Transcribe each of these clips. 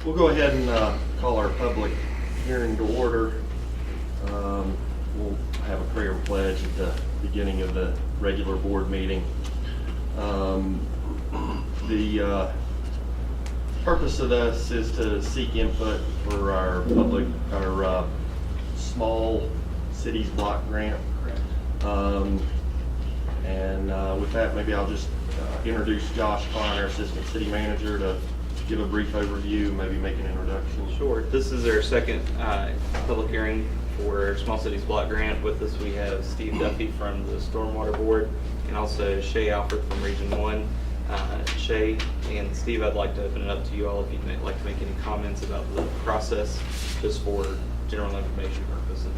We'll go ahead and call our public hearing to order. We'll have a prayer and pledge at the beginning of the regular board meeting. The purpose of this is to seek input for our small cities block grant. With that, maybe I'll just introduce Josh Klein, our Assistant City Manager, to give a brief overview, maybe make an introduction. Sure. This is our second public hearing for Small Cities Block Grant. With us we have Steve Duffy from the Stormwater Board and also Shay Alford from Region 1. Shay and Steve, I'd like to open it up to you all if you'd like to make any comments about the process, just for general information purposes.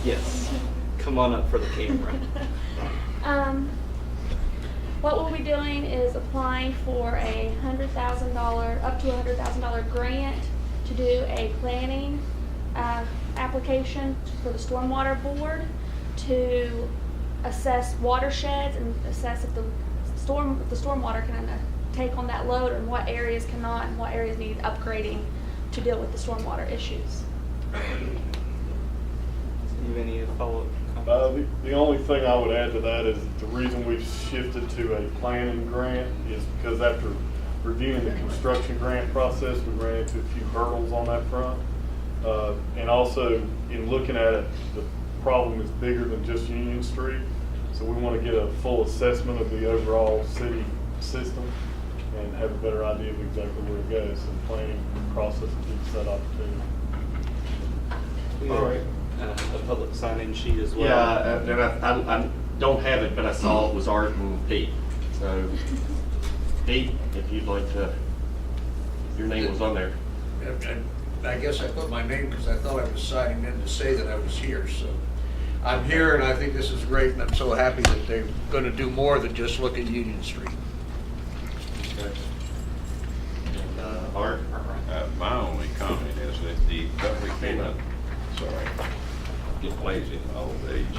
Yes. Come on up for the camera. What we'll be doing is applying for a $100,000, up to $100,000 grant to do a planning application for the Stormwater Board to assess watersheds and assess if the stormwater can take on that load and what areas cannot and what areas need upgrading to deal with the stormwater issues. Steve, any follow-up comments? The only thing I would add to that is the reason we've shifted to a planning grant is because after reviewing the construction grant process, we ran into a few hurdles on that front. And also, in looking at it, the problem is bigger than just Union Street. So we want to get a full assessment of the overall city system and have a better idea of exactly where it goes. So the planning process will give us that opportunity. All right. A public sign-in sheet as well. Yeah, and I don't have it, but I saw it was Art and Pete. So, Pete, if you'd like to, your name was on there. I guess I put my name because I thought I was signing in to say that I was here. So I'm here, and I think this is great, and I'm so happy that they're going to do more than just look at Union Street. Okay. And Art? My only comment is that the public hearing, sorry, get lazy in my old age.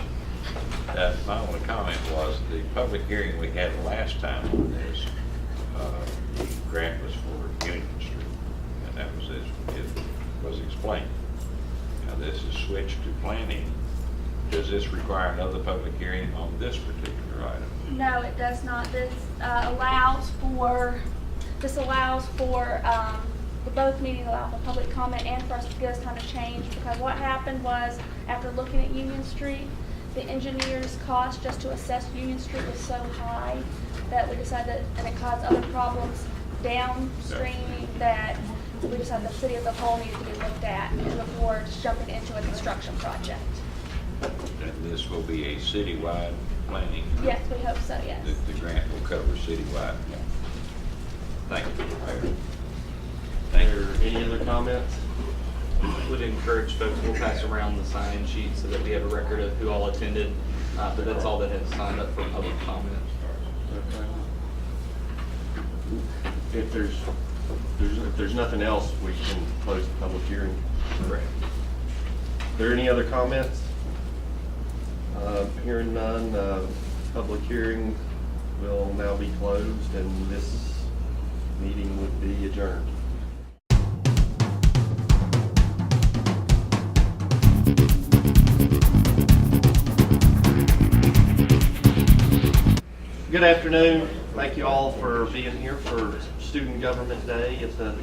My only comment was the public hearing we had last time on this, the grant was for Union Street, and that was it was explained. Now this is switched to planning. Does this require another public hearing on this particular item? No, it does not. This allows for both meetings allow for public comment and for us to give us time to change, because what happened was, after looking at Union Street, the engineer's cost just to assess Union Street was so high that we decided, and it caused other problems downstream, that we decided the city as a whole needed to be looked at before just jumping into a construction project. And this will be a citywide planning? Yes, we hope so, yes. The grant will cover citywide? Thank you. Are there any other comments? Would encourage folks, we'll pass around the sign-in sheet so that we have a record of who all attended, but that's all that has signed up for public comment. Okay. If there's nothing else, we can close the public hearing. Correct. Are there any other comments? Hearing none, public hearing will now be closed and this meeting would be adjourned. Good afternoon. Thank you all for being here for Student Government Day at the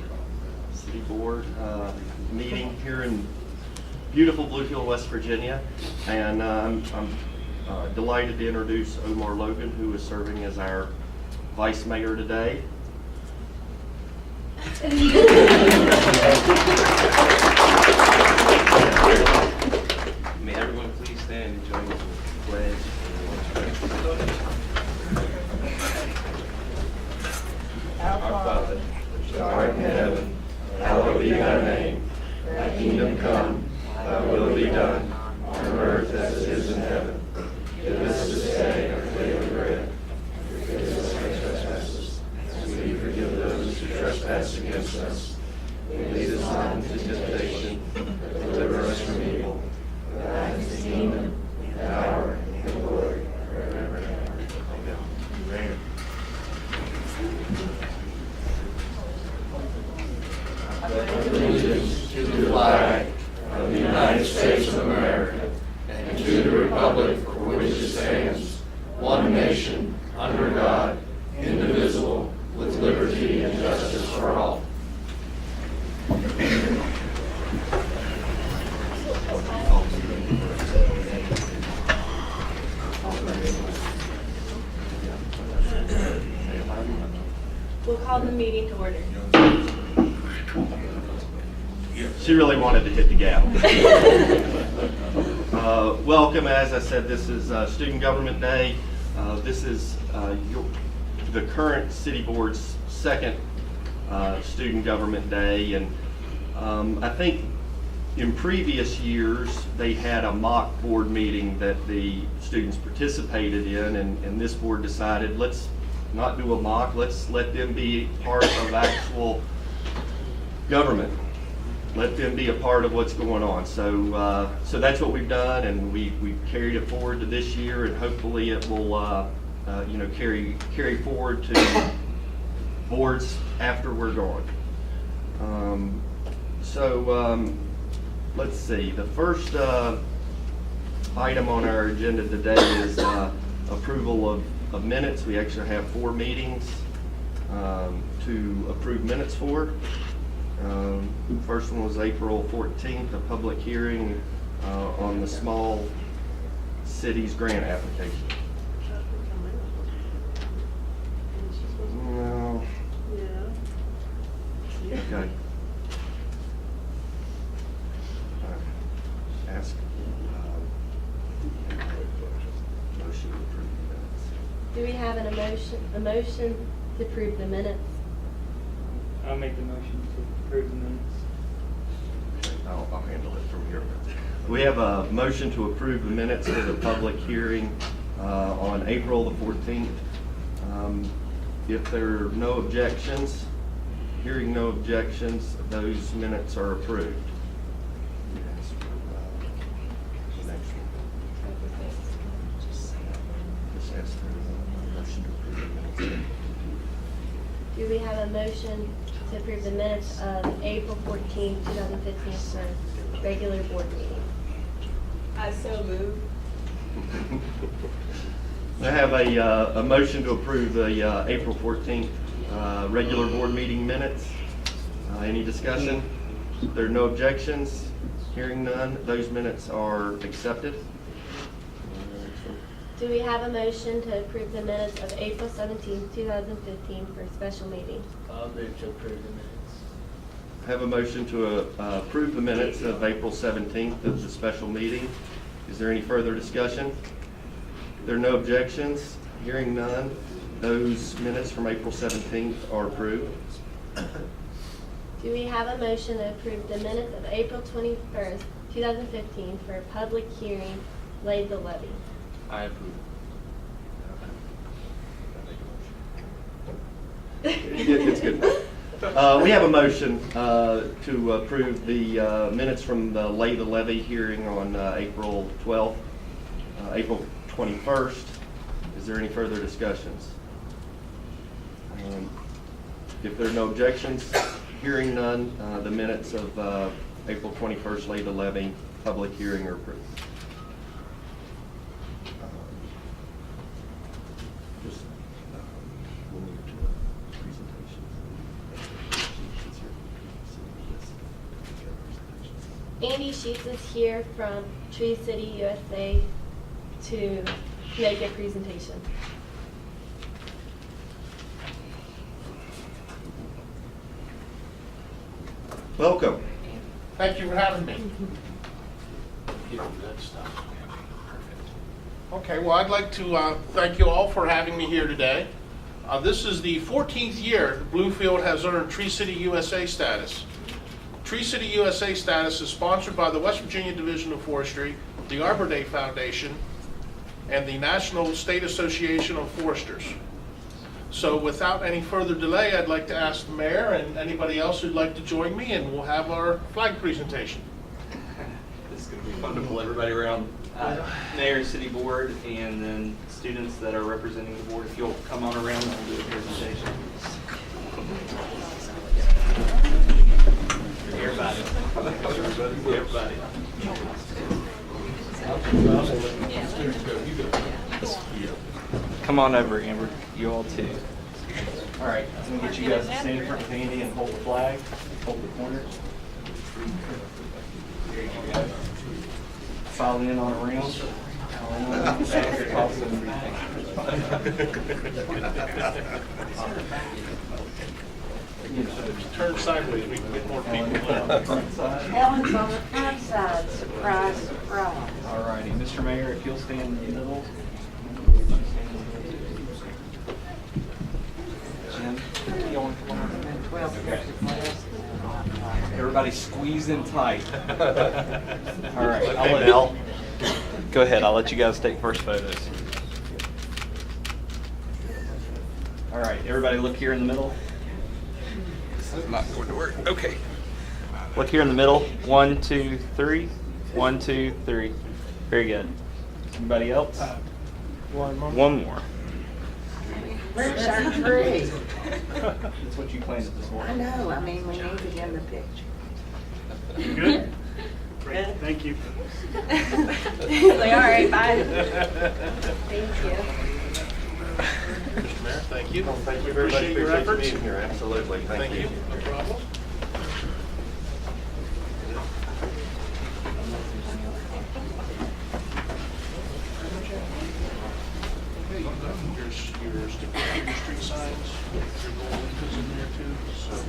City Board meeting here in beautiful Blue Hill, West Virginia. And I'm delighted to introduce Omar Logan, who is serving as our Vice Mayor today. May everyone please stand and join us in the pledge. Our Father, which art in heaven, hallowed be thy name. Thy kingdom come, thy will be done, on earth as it is in heaven. Give us this day our daily bread. Forgive us our trespasses, as we forgive those who trespass against us. Lead us not into temptation, but deliver us from evil. For thine is the kingdom, the power, and the glory, forever and ever. republic for which it stands, one nation, under God, indivisible, with liberty and justice for all. We'll call the meeting to order. She really wanted to hit the gavel. Welcome, as I said, this is Student Government Day. This is the current City Board's second Student Government Day, and I think in previous years they had a mock board meeting that the students participated in, and this board decided, let's not do a mock, let's let them be part of actual government. Let them be a part of what's going on. So that's what we've done, and we've carried it forward to this year, and hopefully it will carry forward to boards after we're gone. Let's see. The first item on our agenda today is approval of minutes. We actually have 4 meetings to approve minutes for. First one was April 14th, a public hearing on the small cities grant application. No. Okay. Ask motion to approve the minutes. Do we have a motion to approve the minutes? I'll make the motion to approve the minutes. I'll handle it from here. We have a motion to approve the minutes for the public hearing on April the 14th. If there are no objections, hearing no objections, those minutes are approved. Do we have a motion to approve the minutes of April 14, 2015 for regular board meeting? I so move. I have a motion to approve the April 14th regular board meeting minutes. Any discussion? If there are no objections, hearing none, those minutes are accepted. Do we have a motion to approve the minutes of April 17, 2015 for a special meeting? I'll move to approve the minutes. I have a motion to approve the minutes of April 17th of the special meeting. Is there any further discussion? If there are no objections, hearing none, those minutes from April 17th are approved. Do we have a motion to approve the minutes of April 21st, 2015 for a public hearing, laid the levy? I approve. It's good. We have a motion to approve the minutes from the lay the levy hearing on April 12th, April 21st. Is there any further discussions? If there are no objections, hearing none, the minutes of April 21st lay the levy public hearing are approved. We'll move to a presentation. Andy Sheets is here from Tree City, USA to make a presentation. Welcome. Thank you for having me. Okay, well, I'd like to thank you all for having me here today. This is the 14th year Bluefield has earned Tree City USA status. Tree City USA status is sponsored by the West Virginia Division of Forestry, the Arbor Day Foundation, and the National State Association of Foresters. So without any further delay, I'd like to ask the mayor and anybody else who'd like to join me, and we'll have our flag presentation. This is going to be fun to pull everybody around. Mayor, city board, and then students that are representing the board. If you'll come on around, I'll do a presentation. Everybody. Everybody. Come on over, Amber. You all too. All right, I'm gonna get you guys to stand in front of Andy and hold the flag, hold the corners. There you go. File in on around. Turn sideways, we can get more people. Helen's on the front side, surprise, surprise. All righty, Mr. Mayor, if you'll stand in the middle. Jim, you want to come on? 12 Everybody squeeze in tight. All right, go ahead. I'll let you guys take first photos. All right, everybody look here in the middle. This is not going to work. Okay. Look here in the middle. 1, 2, 3. 1, 2, 3. Very good. Anybody else? One more. Where's our tree? That's what you planted this I morning. know, I mean, we need it in the picture. You good? Good. Thank you. Like, all right, bye. Thank you. Mr. Mayor, thank you. Thank you very much. Appreciate your Appreciate you efforts. being here. Absolutely. Thank you. No problem. Okay, your street signs, your goal is in there too, so if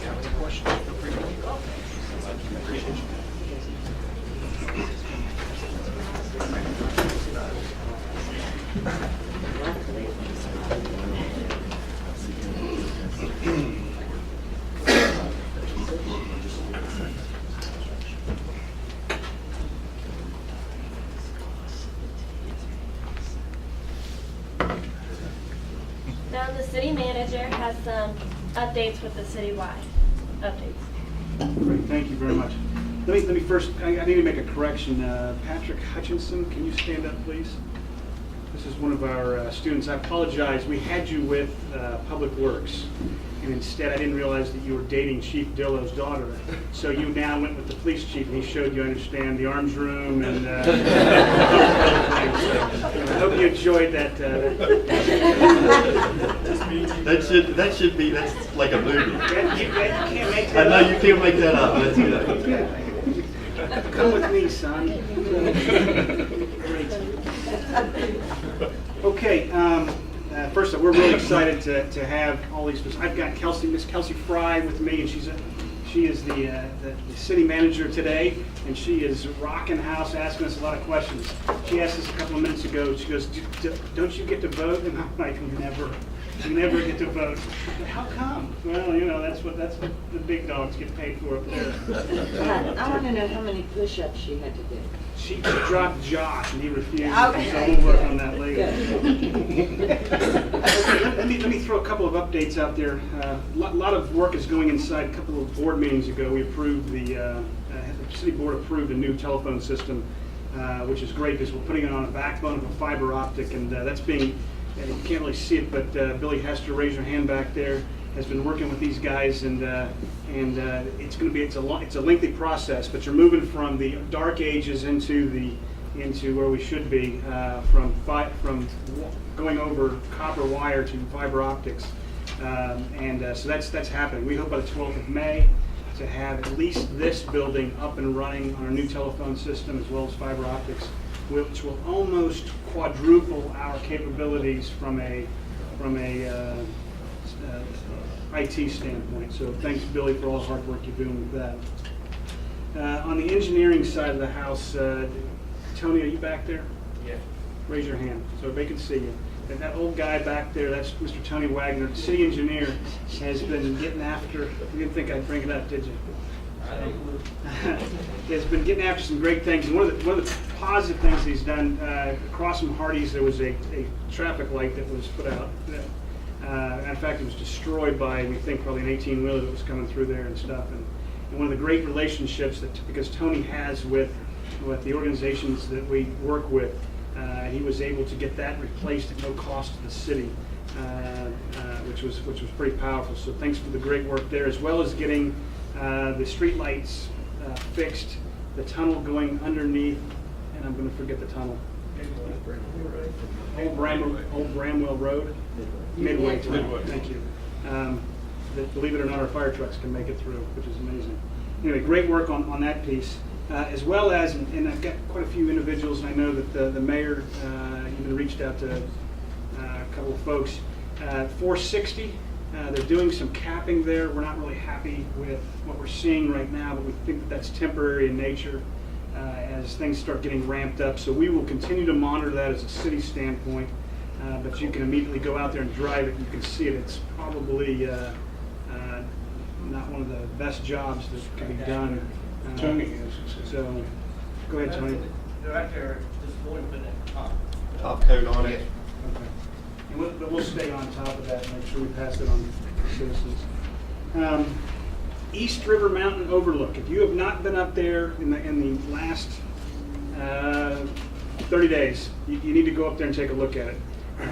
you have any questions, feel free to look up. Appreciate you. Now, the city manager has some updates with the citywide updates. Great, thank you very much. Let me first, I need to make a correction. Patrick Hutchinson, can you stand up, please? This is one of our students. I apologize, we had you with Public Works, and instead I didn't realize that you were dating Chief Dillon's daughter. So you now went with the police chief, and he showed you, I understand, the arms room and I hope you enjoyed that. That should be, that's like a movie. You can't make I that know up. you can't make that up. That's good. Come with me, son. Great. Okay, first of all, we're really excited to have all these. I've got Miss Kelsey Fry with me, and she is the city manager today, and she is rocking house, asking us a lot of questions. She asked us a couple of minutes ago. She goes, "Don't you get to vote?" And I'm like, "We never get to vote." How come? Well, you know, that's what the big dogs get paid for up there. I want to know how many push-ups she had to do. She dropped Josh, and he refused. Okay, So we'll work on that good. later. Okay, let me throw a couple of updates out there. A lot of work is going inside. A couple of board meetings ago, we approved the city board approved a new telephone system, which is great because we're putting it on a backbone of a fiber optic, and that's being. You can't really see it, but Billy Hester, raise your hand back there, has been working with these guys, and it's going to be it's a lengthy process, but you're moving from the dark ages into where we should be, from going over copper wire to fiber optics, so that's happening. We hope by the 12th of May to have at least this building up and running on our new telephone system as well as fiber optics, which will almost quadruple our capabilities from a IT standpoint. So thanks, Billy, for all the hard work you're doing with that. On the engineering side of the house, Tony, are you back there? Yeah. Raise your hand so everybody can see you. And that old guy back there, that's Mr. Tony Wagner, the city engineer, has been getting after. You didn't think I'd bring it up, did you? He has been getting after some great things. And one of the positive things he's done, across from Hardee's, there was a traffic light that was put out. In fact, it was destroyed by, we think, probably an 18-wheeler that was coming through there and stuff. And one of the great relationships that, because Tony has with the organizations that we work with, he was able to get that replaced at no cost to the city, which was pretty powerful. So thanks for the great work there, as well as getting the street lights fixed, the tunnel going underneath and I'm going to forget the tunnel. Old Bramwell Road? Midway Tunnel, thank you. Believe it or not, our fire trucks can make it through, which is amazing. Anyway, great work on that piece. As well as, and I've got quite a few individuals, and I know that the mayor even reached out to a couple of folks. 460, they're doing some capping there. We're not really happy with what we're seeing right now, but we think that that's temporary in nature as things start getting ramped up. So we will continue to monitor that as a city standpoint, but you can immediately go out there and drive it, and you can see it. It's probably not one of the best jobs that can be done. Tony is. So, go ahead, Tony. Right there, just one minute. Top coat on it. Okay. And we'll stay on top of that and make sure we pass it on to citizens. East River Mountain Overlook. If you have not been up there in the last 30 days, you need to go up there and take a look at it.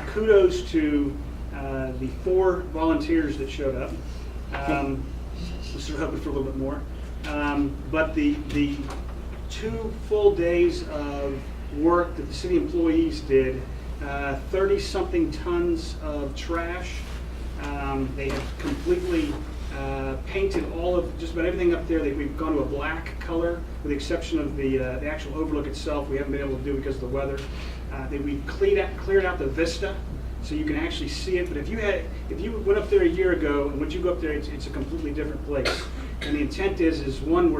Kudos to the 4 volunteers that showed up. We're hoping for a little bit more. But the 2 full days of work that the city employees did, 30-something tons of trash. They have completely painted all of just about everything up there. We've gone to a black color, with the exception of the actual overlook itself. We haven't been able to do because of the weather. We've cleared out the vista, so you can actually see it. But if you went up there a year ago, and when you go up there, it's a completely different place. And the intent is one,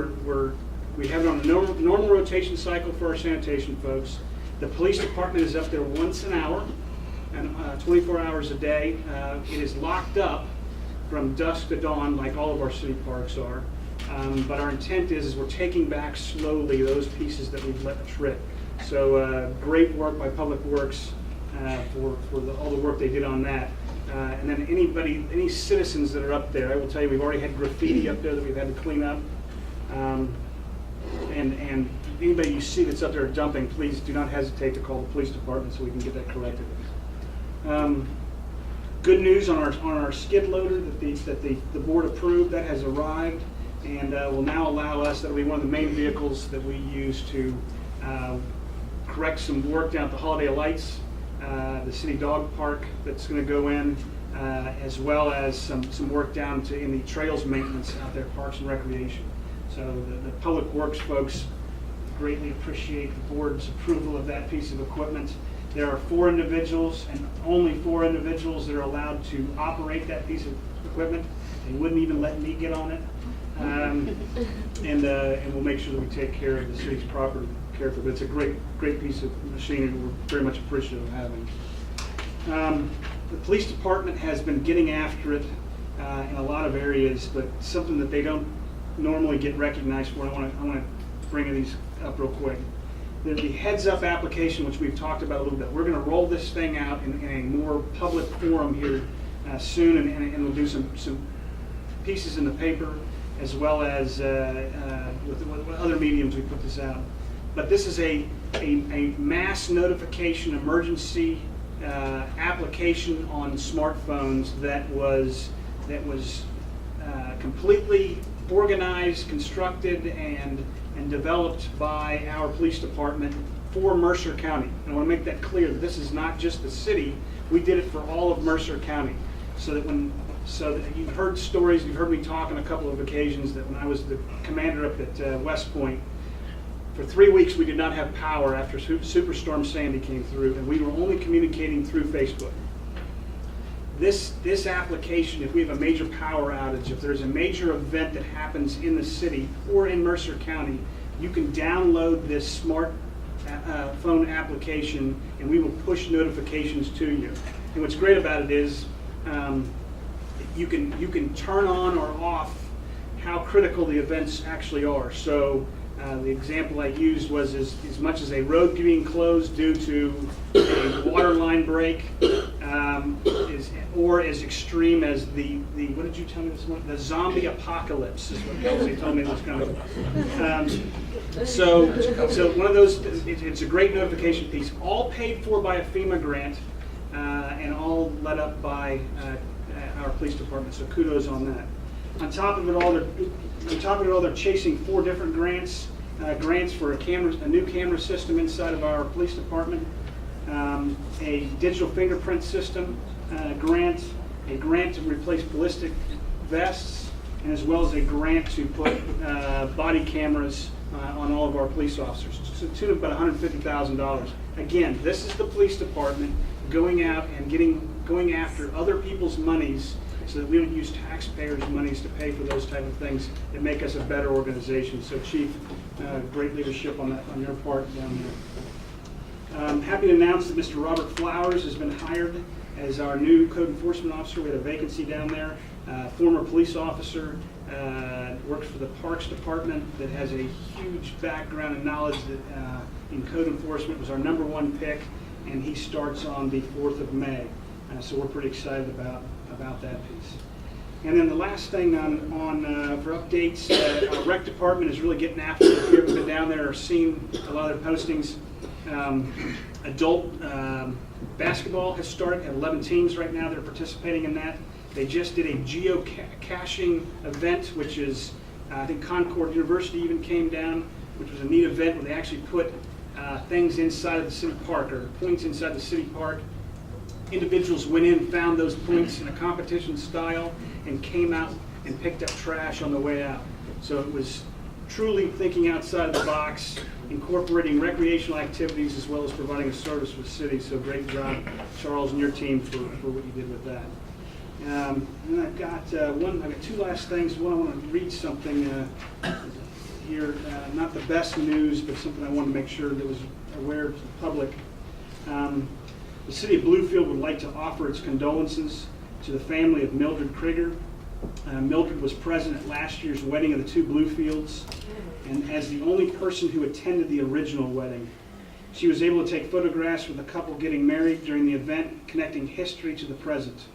we have it on a normal rotation cycle for our sanitation folks. The police department is up there once an hour, and 24 hours a day. It is locked up from dusk to dawn, like all of our city parks are. But our intent is we're taking back slowly those pieces that we've let trip. So great work by Public Works for all the work they did on that. And then any citizens that are up there, I will tell you, we've already had graffiti up there that we've had to clean up. And anybody you see that's up there dumping, please do not hesitate to call the police department so we can get that corrected. Good news on our skid loader that the board approved. That has arrived and will now allow us, that will be one of the main vehicles that we use to correct some work down at the Holiday Lights, the city dog park that's going to go in, as well as some work down in the trails maintenance out there, Parks and Recreation. So the Public Works folks greatly appreciate the board's approval of that piece of equipment. There are 4 individuals, and only 4 individuals that are allowed to operate that piece of equipment. They wouldn't even let me get on it. And we'll make sure that we take care of the city's property carefully. But it's a great piece of machinery we're very much appreciative of having. The police department has been getting after it in a lot of areas, but something that they don't normally get recognized for. I want to bring these up real quick. The heads-up application, which we've talked about a little bit, we're going to roll this thing out in a more public forum here soon, and we'll do some pieces in the paper, as well as with other mediums we put this out. But this is a mass notification emergency application on smartphones that was completely organized, constructed, and developed by our police department for Mercer County. And I want to make that clear that this is not just the city. We did it for all of Mercer County. So that you've heard stories, you've heard me talk on a couple of occasions that when I was the commander up at West Point, for 3 weeks we did not have power after Superstorm Sandy came through, and we were only communicating through Facebook. This application, if we have a major power outage, if there's a major event that happens in the city or in Mercer County, you can download this smart phone application and we will push notifications to you. And what's great about it is you can turn on or off how critical the events actually are. So the example I used was as much as a road being closed due to a water line break, or as extreme as the what did you tell me this morning? The zombie apocalypse is what they told me was coming. So one of those, it's a great notification piece, all paid for by a FEMA grant, and all led up by our police department. So kudos on that. On top of it all, they're chasing 4 different grants, grants for a new camera system inside of our police department, a digital fingerprint system grant, a grant to replace ballistic vests, and as well as a grant to put body cameras on all of our police officers, to the tune of about $150,000. Again, this is the police department going out and going after other people's monies so that we don't use taxpayers' monies to pay for those type of things that make us a better organization. So Chief, great leadership on your part down there. I'm happy to announce that Mr. Robert Flowers has been hired as our new code enforcement officer. We had a vacancy down there. Former police officer, works for the Parks Department, that has a huge background and knowledge that, in code enforcement, was our #1 pick, and he starts on the 4th of May. So we're pretty excited about that piece. And then the last thing for updates, our rec department is really getting after it. If you haven't been down there or seen a lot of their postings, adult basketball has started at 11 teams right now that are participating in that. They just did a geocaching event, which is, I think Concord University even came down, which was a neat event where they actually put things inside of the city park, or points inside the city park. Individuals went in, found those points in a competition style, and came out and picked up trash on the way out. So it was truly thinking outside of the box, incorporating recreational activities as well as providing a service for the city. So great job, Charles, and your team for what you did with that. And I've got two last things. One, I want to read something here, not the best news, but something I want to make sure that was aware to the public. The city of Bluefield would like to offer its condolences to the family of Mildred Krieger. Mildred was present at last year's wedding of the two Bluefields, and as the only person who attended the original wedding. She was able to take photographs with the couple getting married during the event, connecting history to the present.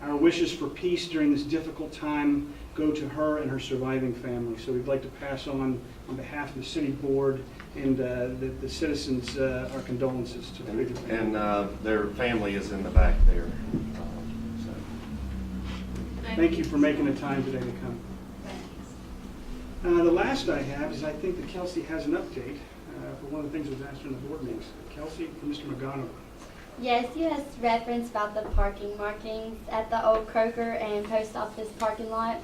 Our wishes for peace during this difficult time go to her and her surviving family. So we'd like to pass on behalf of the city board and the citizens, our condolences to the Krieger family. And their family is in the back there. Thank you for making the time today to come. The last I have is, I think that Kelsey has an update for one of the things that was asked during the board meetings. Kelsey, for Mr. Magano. Yes, you had reference about the parking markings at the old Kroger and post office parking lot.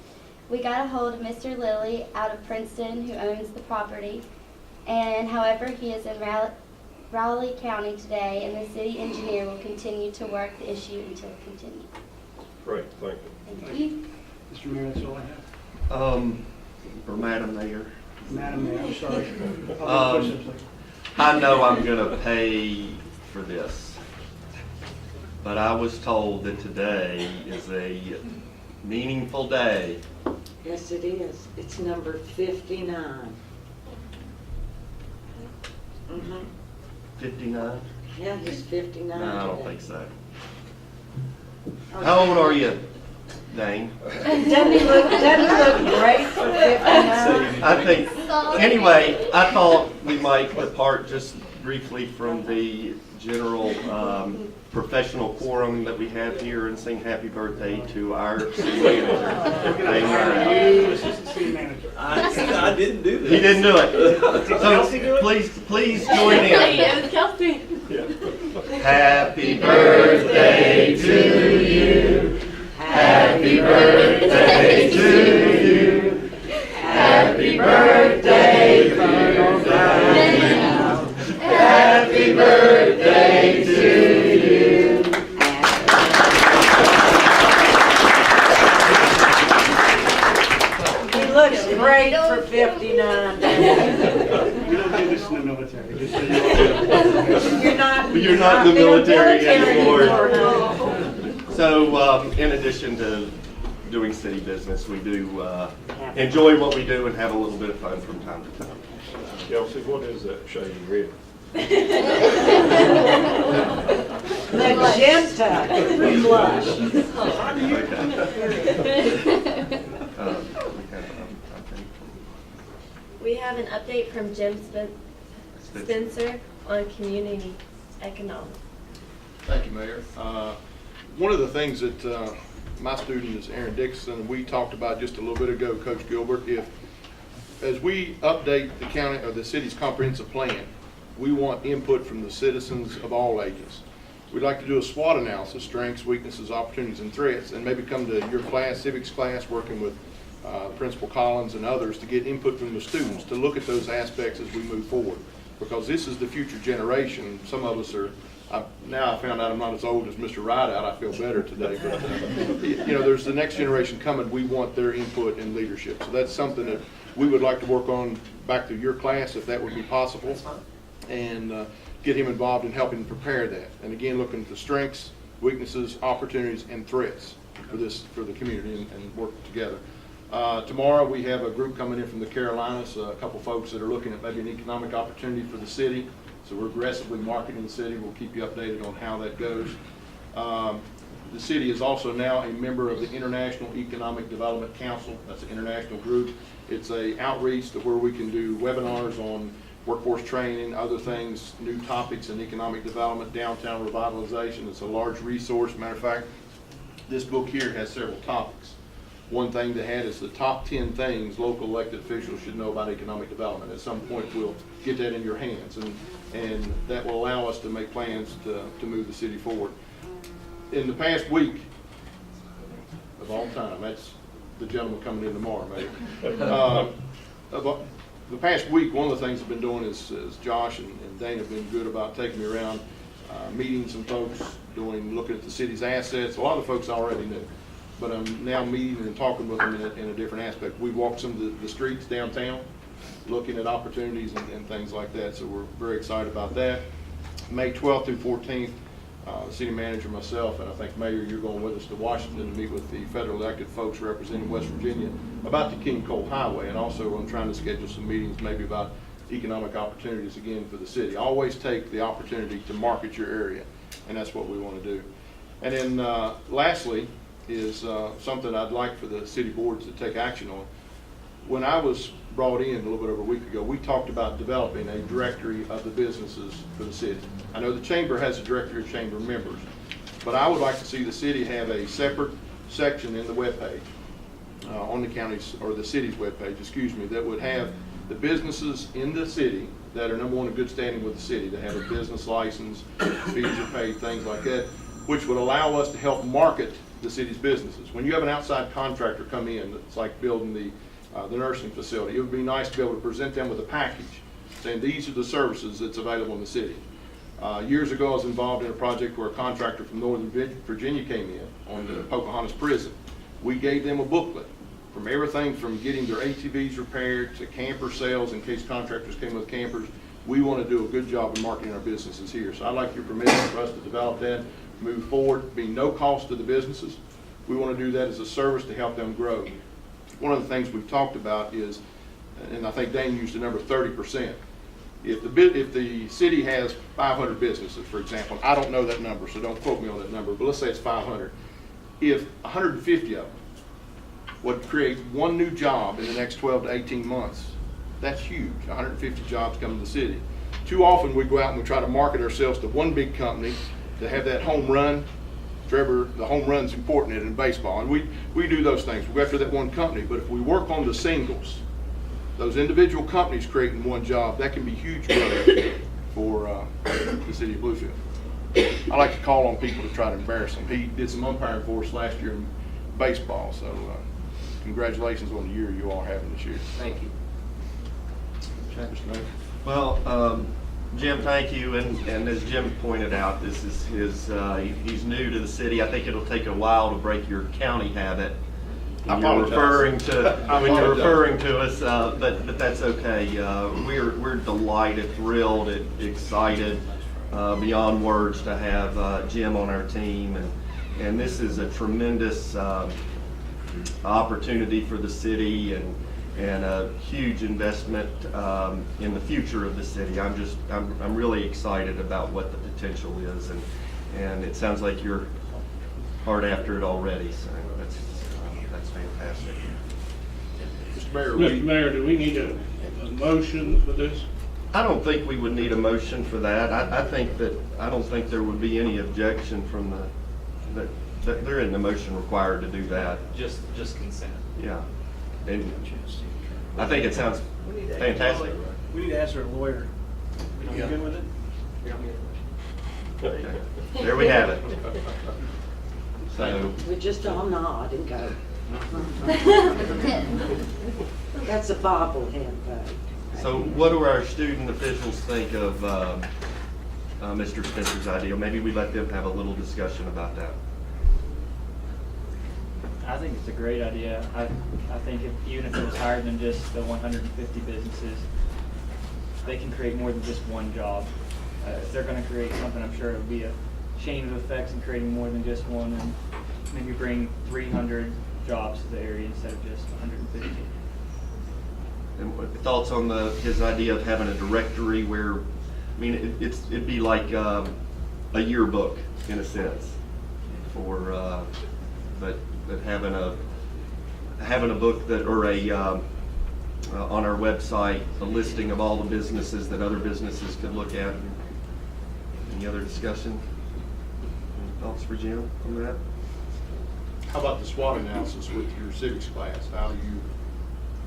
We got a hold of Mr. Lilly out of Princeton, who owns the property, and however, he is in Raleigh County today, and the city engineer will continue to work the issue until it continues. Great, thank you. Thank you. Mr. Mayor, that's all I have. Or Madam Mayor. Madam Mayor, I'm sorry. I know I'm going to pay for this, but I was told that today is a meaningful day. Yes, it is. It's number 59. 59? Yeah, he's 59 No, I don't today. think so. How old are you, Dane? Doesn't he look great for 59? I think, anyway, I thought we might depart just briefly from the general professional quorum that we have here and sing happy birthday to our city manager. Dane Ryan. I didn't do this. He didn't do it. So please join in. Kelsey. Happy birthday to you. Happy birthday to you. Happy birthday, Colonel Brown. Happy birthday to you. He looks great for 59. We don't do this in the military. Just so you all know. You're not in the military anymore. no. So, in addition to doing city business, we do enjoy what we do and have a little bit of fun from time to time. Kelsey, what is that shady red? Magenta blush. We have an update from Jim Spencer on community economics. Thank you, Mayor. One of the things that my student is Aaron Dixon, we talked about just a little bit ago, Coach Gilbert, if as we update the county or the city's comprehensive plan, we want input from the citizens of all ages. We'd like to do a SWOT analysis, strengths, weaknesses, opportunities, and threats, and maybe come to your class, civics class, working with Principal Collins and others to get input from the students to look at those aspects as we move forward. Because this is the future generation. Some of us are, now I found out I'm not as old as Mr. Rideout, I feel better today. But you know, there's the next generation coming, we want their input and leadership. So that's something that we would like to work on back to your class, if that would be possible. And get him involved in helping prepare that. And again, looking at the strengths, weaknesses, opportunities, and threats for the community and work together. Tomorrow we have a group coming in from the Carolinas, a couple folks that are looking at maybe an economic opportunity for the city. So we're aggressively marketing the city. We'll keep you updated on how that goes. The city is also now a member of the International Economic Development Council. That's an international group. It's a outreach to where we can do webinars on workforce training, other things, new topics in economic development, downtown revitalization. It's a large resource. Matter of fact, this book here has several topics. One thing they had is the top 10 things local elected officials should know about economic development. At some point, we'll get that in your hands, and that will allow us to make plans to move the city forward. In the past week, of all time, that's the gentleman coming in tomorrow, maybe. The past week, one of the things I've been doing is Josh and Dane have been good about taking me around, meeting some folks, looking at the city's assets. A lot of the folks I already knew, but I'm now meeting and talking with them in a different aspect. We walked some of the streets downtown, looking at opportunities and things like that, so we're very excited about that. May 12th through 14th, the city manager, myself, and I think Mayor, you're going with us to Washington to meet with the federal elected folks representing West Virginia about the King Cole Highway, and also I'm trying to schedule some meetings maybe about economic opportunities again for the city. Always take the opportunity to market your area, and that's what we want to do. And then lastly is something I'd like for the city boards to take action on. When I was brought in a little bit over a week ago, we talked about developing a directory of the businesses for the city. I know the chamber has a directory of chamber members, but I would like to see the city have a separate section in the webpage, on the county's, or the city's webpage, excuse me, that would have the businesses in the city that are number one in good standing with the city, that have a business license, fees are paid, things like that, which would allow us to help market the city's businesses. When you have an outside contractor come in, it's like building the nursing facility, it would be nice to be able to present them with a package saying these are the services that's available in the city. Years ago I was involved in a project where a contractor from Northern Virginia came in on the Pocahontas prison. We gave them a booklet from everything from getting their ATVs repaired to camper sales in case contractors came with campers. We want to do a good job of marketing our businesses here. So I'd like your permission for us to develop that, move forward, be no cost to the businesses. We want to do that as a service to help them grow. One of the things we've talked about is, and I think Dane used the number 30%. If the city has 500 businesses, for example, I don't know that number, so don't quote me on that number, but let's say it's 500. If 150 of them would create one new job in the next 12 to 18 months, that's huge, 150 jobs coming to the city. Too often we go out and we try to market ourselves to one big company to have that home run. Trevor, the home run's important in baseball, and we do those things. We go after that one company, but if we work on the singles, those individual companies creating one job, that can be huge growth for the city of Bluefield. I like to call on people to try to embarrass him. He did some umpiring for us last year in baseball, so congratulations on the year you all are having this year. Thank you. Well, Jim, thank you, and as Jim pointed out, this is his, he's new to the city. I think it'll take a while to break your county habit. When you're referring to us, but that's okay. We're delighted, thrilled, excited, beyond words to have Jim on our team, and this is a tremendous opportunity for the city and a huge investment in the future of the city. I'm really excited about what the potential is, and it sounds like you're hard after it already. So that's fantastic. Mr. Mayor, do we need a motion for this? I don't think we would need a motion for that. I don't think there would be any objection from there isn't a motion required to do that. Just consent. Yeah. And I think it sounds fantastic. We need to ask our lawyer. Are you good with it? Okay. There we have it. So, We just all nod and go. That's a bobblehead vote. so what do our student officials think of Mr. Spencer's idea? Maybe we let them have a little discussion about that. I think it's a great idea. I think even if it was higher than just the 150 businesses, they can create more than just one job. If they're going to create something, I'm sure it would be a chain of effects in creating more than just one, and maybe bring 300 jobs to the area instead of just 150. And what thoughts on his idea of having a directory where, I mean, it'd be like a yearbook in a sense, for but having a book that, or on our website, a listing of all the businesses that other businesses could look at. Any other discussion? Any thoughts for Jim on that? How about the SWOT analysis with your civics class? How do you,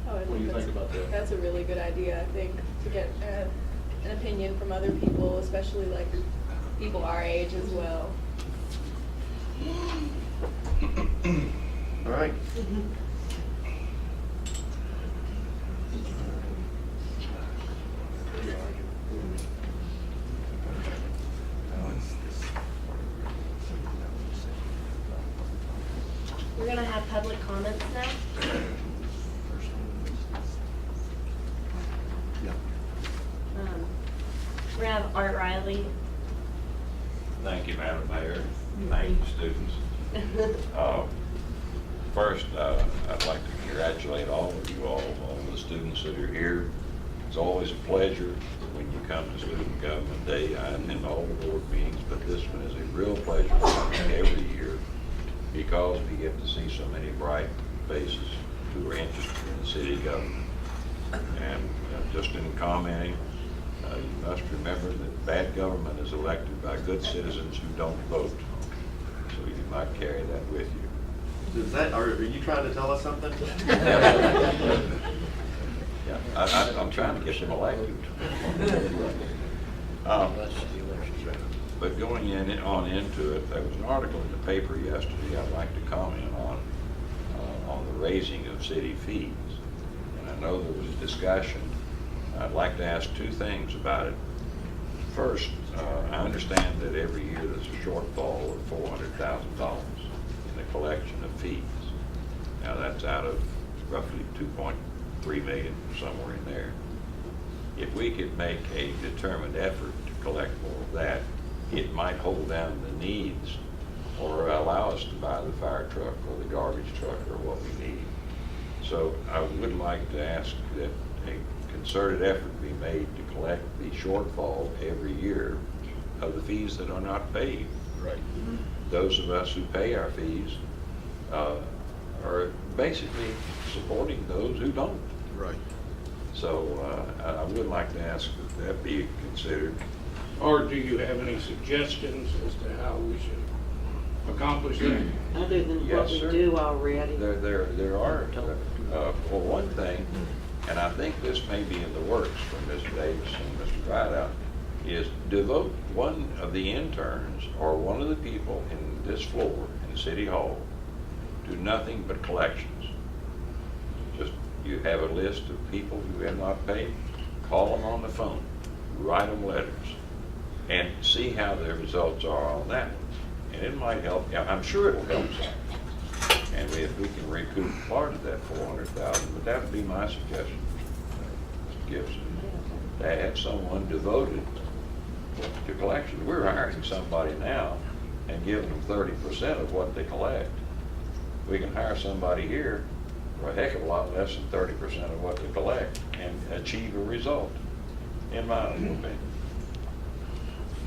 what do you think about that? That's a really good idea, I think, to get an opinion from other people, especially like people our age as well. All right. We're gonna have public comments now. We're gonna have Art Riley. Thank you, Madam Mayor. Thank you, students. First, I'd like to congratulate all of you all the students that are here. It's always a pleasure when you come to Student Government Day. I'm in all the board meetings, but this one is a real pleasure every year because we get to see so many bright faces who are interested in the city government. And just in commenting, you must remember that bad government is elected by good citizens who don't vote. So you might carry that with you. Is that, are you trying to tell us something? Yeah, I'm trying to get them elected. But going on into it, there was an article in the paper yesterday I'd like to comment on the raising of city fees. And I know there was a discussion. I'd like to ask two things about it. First, I understand that every year there's a shortfall of $400,000 in the collection of fees. Now that's out of roughly 2.3 million, somewhere in there. If we could make a determined effort to collect more of that, it might hold down the needs or allow us to buy the fire truck or the garbage truck or what we need. So I would like to ask that a concerted effort be made to collect the shortfall every year of the fees that are not paid. Right. Those of us who pay our fees are basically supporting those who don't. Right. So I would like to ask that that be considered. Or do you have any suggestions as to how we should accomplish that? Other than what Yes, we sir. do already. There are, for one thing, and I think this may be in the works from Mr. Davis and Mr. Rideout, is devote one of the interns or one of the people in this floor in City Hall to nothing but collections. Just, you have a list of people who have not paid, call them on the phone, write them letters, and see how their results are on that. And it might help, I'm sure it'll help some. And if we can recoup part of that $400,000, but that would be my suggestion, Mr. Gibson, to have someone devoted to collection. We're hiring somebody now and giving them 30% of what they collect. We can hire somebody here for a heck of a lot less than 30% of what they collect and achieve a result, in my opinion.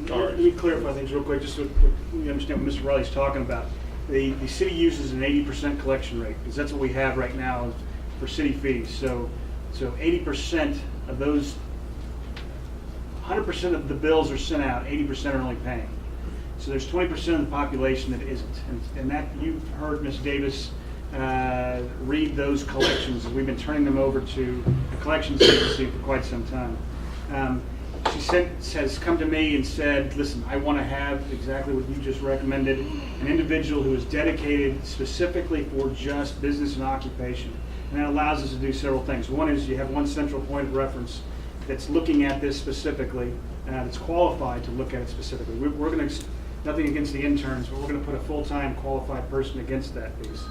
Let me clarify things real quick, just so we understand what Mr. Riley's talking about. The city uses an 80% collection rate, because that's what we have right now for city fees. So 80% of those, 100% of the bills are sent out, 80% are only paying. So there's 20% of the population that isn't. And that, you've heard Ms. Davis read those collections. We've been turning them over to the collections agency for quite some time. She has come to me and said, listen, I want to have exactly what you just recommended, an individual who is dedicated specifically for just business and occupation. And that allows us to do several things. One is you have one central point of reference that's looking at this specifically, that's qualified to look at it specifically. We're going to, nothing against the interns, but we're going to put a full-time qualified person against that piece.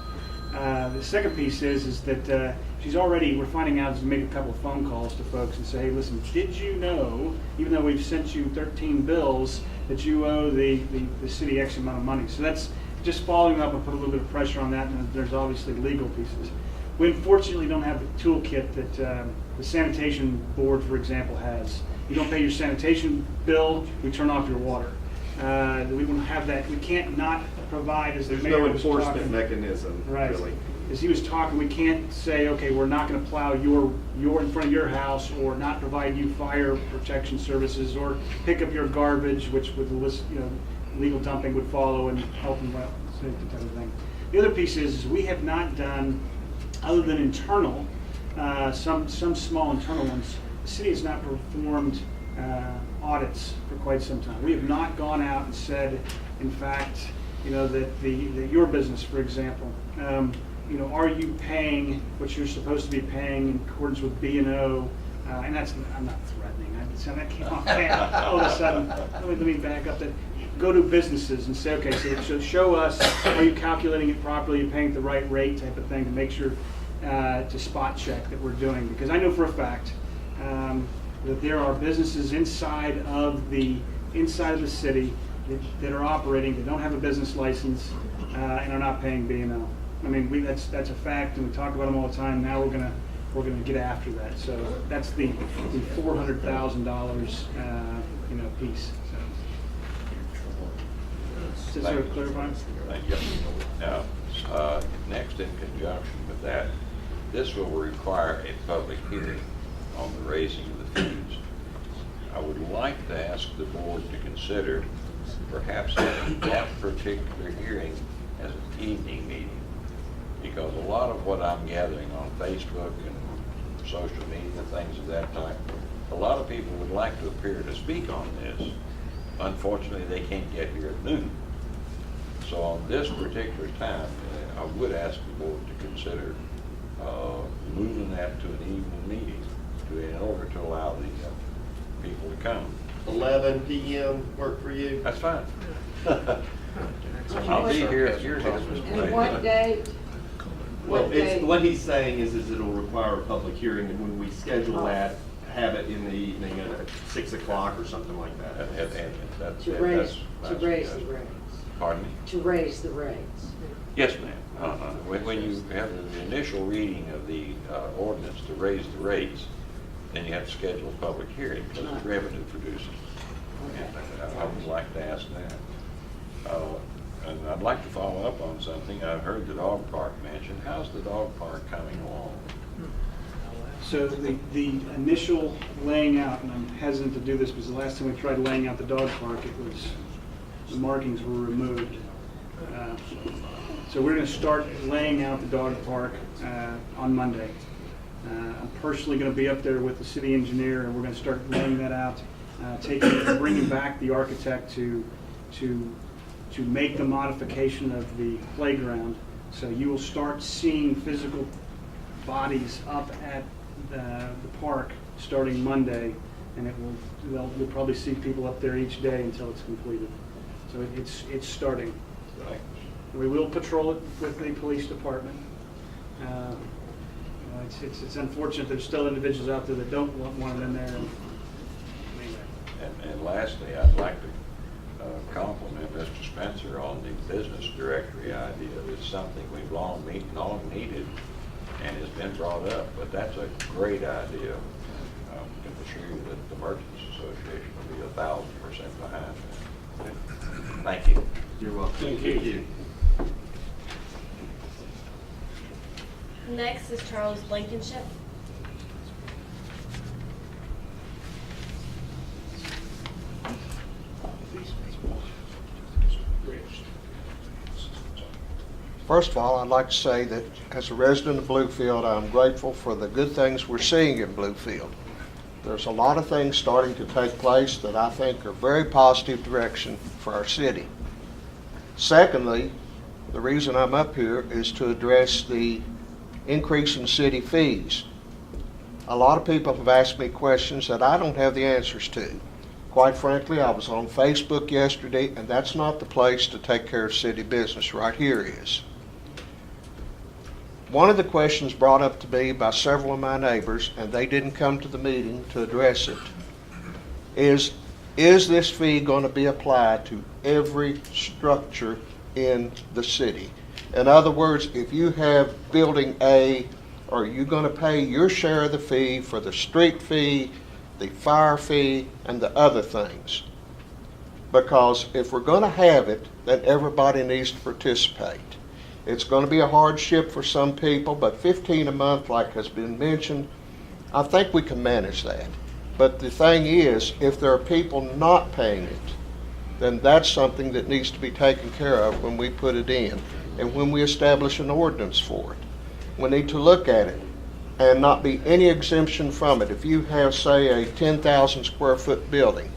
The second piece is that she's already, we're finding out, is to make a couple of phone calls to folks and say, hey, listen, did you know, even though we've sent you 13 bills, that you owe the city X amount of money? So that's just following up and put a little bit of pressure on that, and there's obviously legal pieces. We unfortunately don't have the toolkit that the sanitation board, for example, has. You don't pay your sanitation bill, we turn off your water. We won't have that. We can't not provide, as the There's mayor no was enforcement talking. mechanism, Right. really. As he was talking, we can't say, okay, we're not going to plow your in front of your house, or not provide you fire protection services, or pick up your garbage, which with the list, legal dumping would follow, and health and safety type of thing. The other piece is we have not done, other than internal, some small internal ones. The city has not performed audits for quite some time. We have not gone out and said, in fact, that your business, for example, are you paying what you're supposed to be paying in accordance with B&O? And that's, I'm not threatening. That came off all of a sudden. Let me back up. That go to businesses and say, okay, so show us, are you calculating it properly, you're paying at the right rate, type of thing, to make sure to spot check that we're doing. Because I know for a fact that there are businesses inside of the city that are operating, that don't have a business license, and are not paying B&O. I mean, that's a fact, and we talk about them all the time. Now we're gonna get after that. So that's the $400,000 piece. So. Does that clarify? Thank you. Now, next, in conjunction with that, this will require a public hearing on the raising of the fees. I would like to ask the board to consider perhaps having that particular hearing as an evening meeting, because a lot of what I'm gathering on Facebook and social media, things of that type, a lot of people would like to appear to speak on this. Unfortunately, they can't get here at noon. So on this particular time, I would ask the board to consider moving that to an evening meeting in order to allow the people to come. 11 p.m. work for you? That's fine. I'll be here at your house. And what date? Well, what he's saying is it'll require a public hearing, and when we schedule that, have it in the evening at 6 o'clock or something like that. To raise the rates. Pardon me? To raise the rates. Yes, ma'am. When you have the initial reading of the ordinance to raise the rates, then you have to schedule a public hearing because it's revenue producing. And I would like to ask that. And I'd like to follow up on something. I've heard the dog park mentioned. How's the dog park coming along? So the initial laying out, and I'm hesitant to do this because the last time we tried laying out the dog park, the markings were removed. So we're going to start laying out the dog park on Monday. I'm personally going to be up there with the city engineer, and we're going to start laying that out, bringing back the architect to make the modification of the playground. So you will start seeing physical bodies up at the park starting Monday, and you'll probably see people up there each day until it's completed. So it's starting. We will patrol it with the police department. It's unfortunate there's still individuals out there that don't want it in there. And lastly, I'd like to compliment Mr. Spencer on the business directory idea. It's something we've long needed and has been brought up, but that's a great idea. I can assure you that the Merchants Association will be 1,000% behind it. Thank you. You're welcome. Thank you. Next is Charles Blankenship. First of all, I'd like to say that as a resident of Bluefield, I'm grateful for the good things we're seeing in Bluefield. There's a lot of things starting to take place that I think are very positive direction for our city. Secondly, the reason I'm up here is to address the increase in city fees. A lot of people have asked me questions that I don't have the answers to. Quite frankly, I was on Facebook yesterday, and that's not the place to take care of city business. Right here is. One of the questions brought up to me by several of my neighbors, and they didn't come to the meeting to address it, is this fee going to be applied to every structure in the city? In other words, if you have building A, are you going to pay your share of the fee for the street fee, the fire fee, and the other things? Because if we're going to have it, then everybody needs to participate. It's going to be a hardship for some people, but $15 a month, like has been mentioned, I think we can manage that. But the thing is, if there are people not paying it, then that's something that needs to be taken care of when we put it in and when we establish an ordinance for it. We need to look at it and not be any exemption from it. If you have, say, a 10,000 square foot building,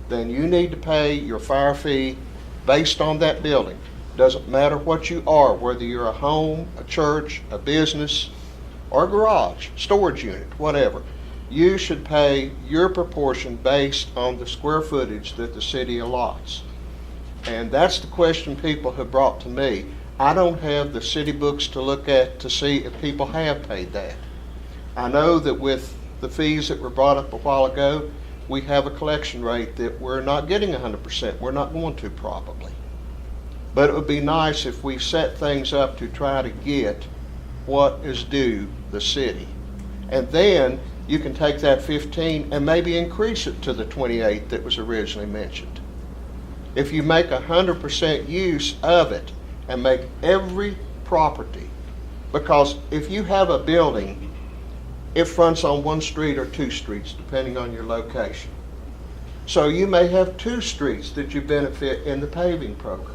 then you need to pay your fire fee based on that building. Doesn't matter what you are, whether you're a home, a church, a business, or a garage, storage unit, whatever. You should pay your proportion based on the square footage that the city allots. And that's the question people have brought to me. I don't have the city books to look at to see if people have paid that. I know that with the fees that were brought up a while ago, we have a collection rate that we're not getting 100%. We're not going to probably. But it would be nice if we set things up to try to get what is due the city. And then you can take that 15 and maybe increase it to the 28 that was originally mentioned. If you make 100% use of it and make every property, because if you have a building, it fronts on one street or two streets depending on your location. So you may have two streets that you benefit in the paving program.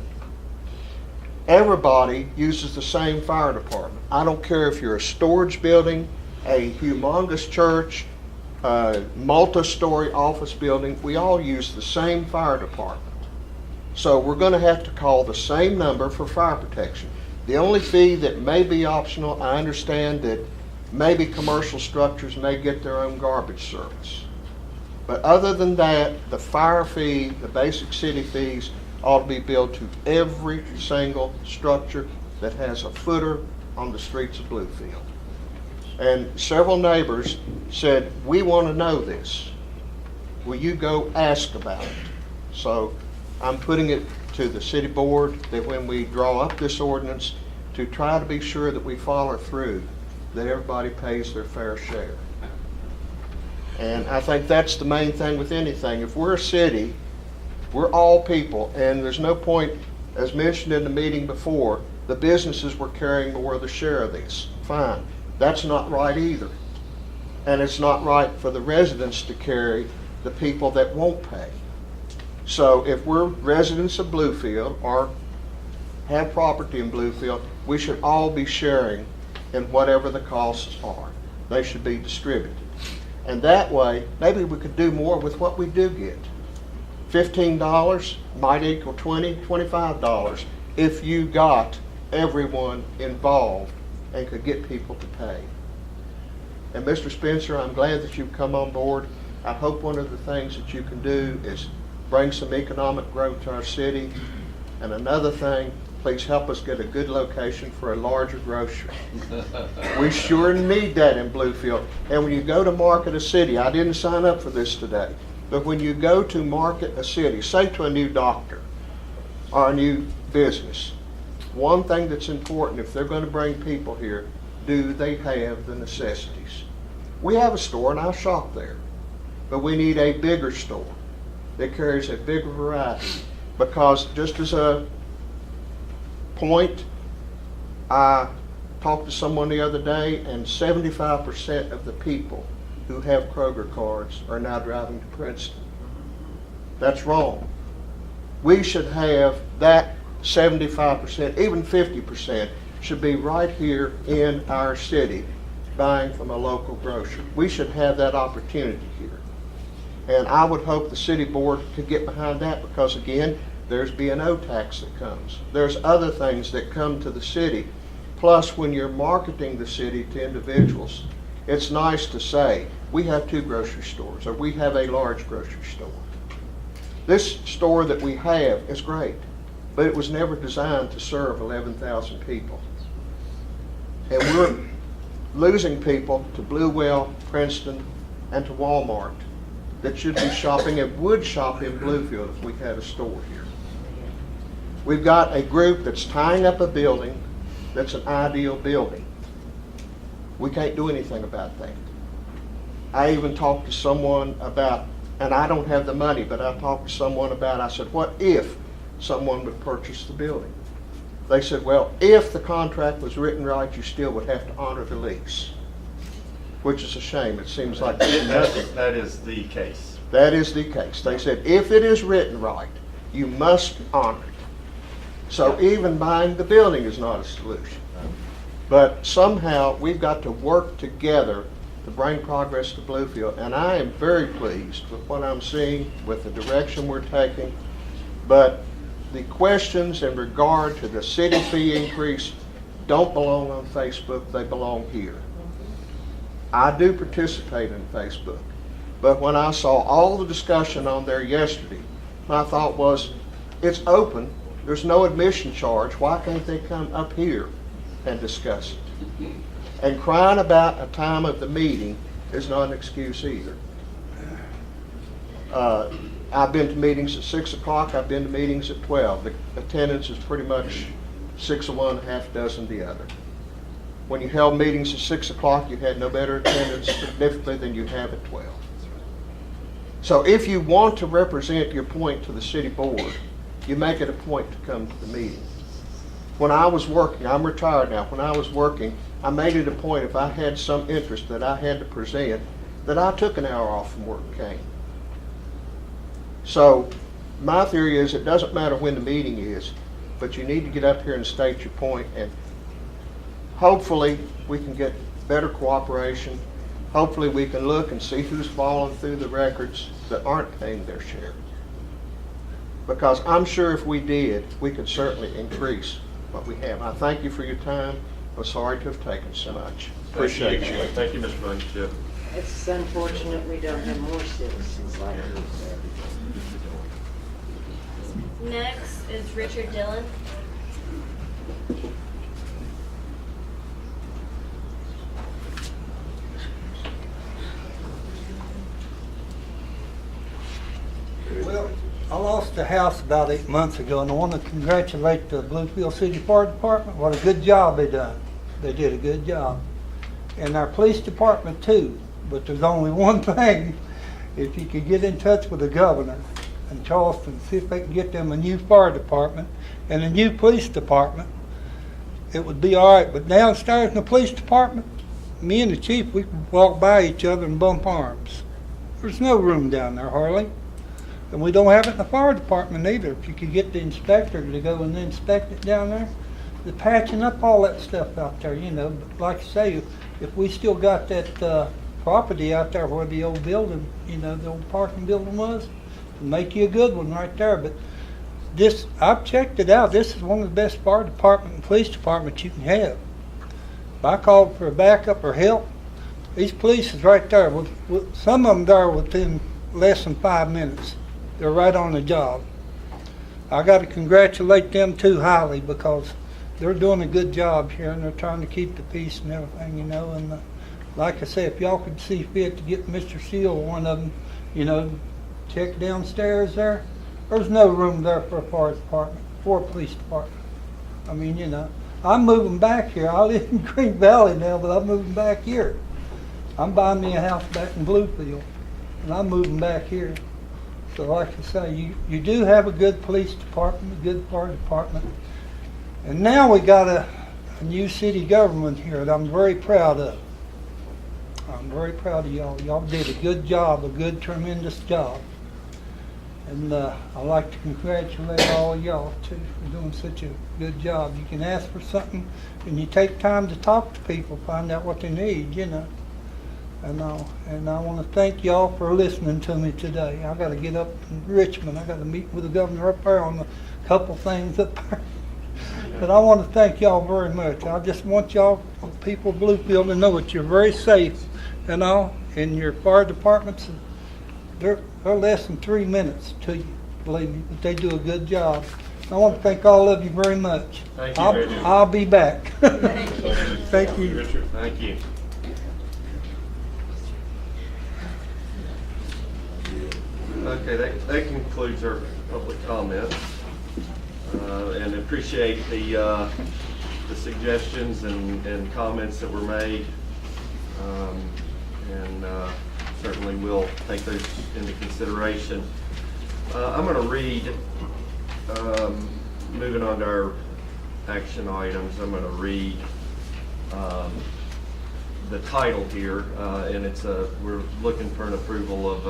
Everybody uses the same fire department. I don't care if you're a storage building, a humongous church, a multi-story office building, we all use the same fire department. So we're going to have to call the same number for fire protection. The only fee that may be optional, I understand that maybe commercial structures may get their own garbage service. But other than that, the fire fee, the basic city fees, ought to be billed to every single structure that has a footer on the streets of Bluefield. And several neighbors said, we want to know this. Will you go ask about it? So I'm putting it to the city board that when we draw up this ordinance, to try to be sure that we follow through, that everybody pays their fair share. And I think that's the main thing with anything. If we're a city, we're all people, and there's no point, as mentioned in the meeting before, the businesses were carrying more of the share of this. Fine. That's not right either. And it's not right for the residents to carry the people that won't pay. So if we're residents of Bluefield or have property in Bluefield, we should all be sharing in whatever the costs are. They should be distributed. And that way, maybe we could do more with what we do get. $15 might equal $20, $25 if you got everyone involved and could get people to pay. And Mr. Spencer, I'm glad that you've come on board. I hope one of the things that you can do is bring some economic growth to our city. And another thing, please help us get a good location for a larger grocery. We sure need that in Bluefield. And when you go to market a city, I didn't sign up for this today, but when you go to market a city, say to a new doctor or a new business, one thing that's important, if they're going to bring people here, do they have the necessities? We have a store and I shop there, but we need a bigger store that carries a bigger variety. Because just as a point, I talked to someone the other day, and 75% of the people who have Kroger cards are now driving to Princeton. That's wrong. We should have that 75%, even 50% should be right here in our city, buying from a local grocer. We should have that opportunity here. And I would hope the city board could get behind that because, again, there's B&O tax that comes. There's other things that come to the city. Plus, when you're marketing the city to individuals, it's nice to say, we have 2 grocery stores, or we have a large grocery store. This store that we have is great, but it was never designed to serve 11,000 people. And we're losing people to Blue Well, Princeton, and to Walmart that should be shopping and would shop in Bluefield if we had a store here. We've got a group that's tying up a building that's an ideal building. We can't do anything about that. I even talked to someone about, and I don't have the money, but I talked to someone about, I said, what if someone would purchase the building? They said, well, if the contract was written right, you still would have to honor the lease, which is a shame. It seems like nothing. That is the case. That is the case. They said, if it is written right, you must honor it. So even buying the building is not a solution. But somehow we've got to work together to bring progress to Bluefield. And I am very pleased with what I'm seeing, with the direction we're taking. But the questions in regard to the city fee increase don't belong on Facebook, they belong here. I do participate in Facebook, but when I saw all the discussion on there yesterday, my thought was, it's open, there's no admission charge, why can't they come up here and discuss it? And crying about a time of the meeting is not an excuse either. I've been to meetings at 6 o'clock, I've been to meetings at 12. The attendance is pretty much 6 of one, half dozen the other. When you held meetings at 6 o'clock, you had no better attendance significantly than you have at 12. So if you want to represent your point to the city board, you make it a point to come to the meeting. When I was working, I'm retired now, when I was working, I made it a point if I had some interest that I had to present, that I took an hour off from work and came. So my theory is it doesn't matter when the meeting is, but you need to get up here and state your point, and hopefully we can get better cooperation. Hopefully we can look and see who's falling through the records that aren't paying their share. Because I'm sure if we did, we could certainly increase what we have. I thank you for your time. I'm sorry to have taken so much. Appreciate you. Thank you, Mr. Blankenship. It's unfortunate we don't have more citizens like you. Next is Richard Dillon. Well, I lost a house about 8 months ago, and I want to congratulate the Bluefield City Fire Department. What a good job they done. They did a good job. And our police department too. But there's only one thing. If you could get in touch with the governor in Charleston, see if they can get them a new fire department and a new police department, it would be all right. But downstairs in the police department, me and the chief, we could walk by each other and bump arms. There's no room down there hardly. And we don't have it in the fire department either. If you could get the inspector to go and inspect it down there, they're patching up all that stuff out there, you know. But like I say, if we still got that property out there where the old building, you know, the old parking building was, it'd make you a good one right there. But this, I've checked it out. This is one of the best fire department and police departments you can have. If I called for a backup or help, these police is right there. With some of them there within less than 5 minutes. They're right on the job. I got to congratulate them too highly because they're doing a good job here and they're trying to keep the peace and everything, you know. And like I say, if y'all could see fit to get Mr. Seal, one of them, you know, check downstairs there. There's no room there for a fire department, for a police department. I mean, you know, I'm moving back here. I live in Green Valley now, but I'm moving back here. I'm buying me a house back in Bluefield, and I'm moving back here. So like I say, you do have a good police department, a good fire department. And now we got a new city government here that I'm very proud of. I'm very proud of y'all. Y'all did a good job, a good, tremendous job. And I'd like to congratulate all of y'all too for doing such a good job. You can ask for something and you take time to talk to people, find out what they need, you know. And I want to thank y'all for listening to me today. I got to get up in Richmond. I got to meet with the governor up there on a couple things up there. But I want to thank y'all very much. I just want y'all, people of Bluefield, to know that you're very safe, you know, in your fire departments. They're less than 3 minutes to you, believe me, but they do a good job. I want to thank all of you very much. Thank you, Richard. I'll be back. Thank you. Richard. Thank you. Okay, that concludes our public comments. And appreciate the suggestions and comments that were made. And certainly we'll take those into consideration. I'm going to read, moving on to our action items, I'm going to read the title here, and it's we're looking for an approval of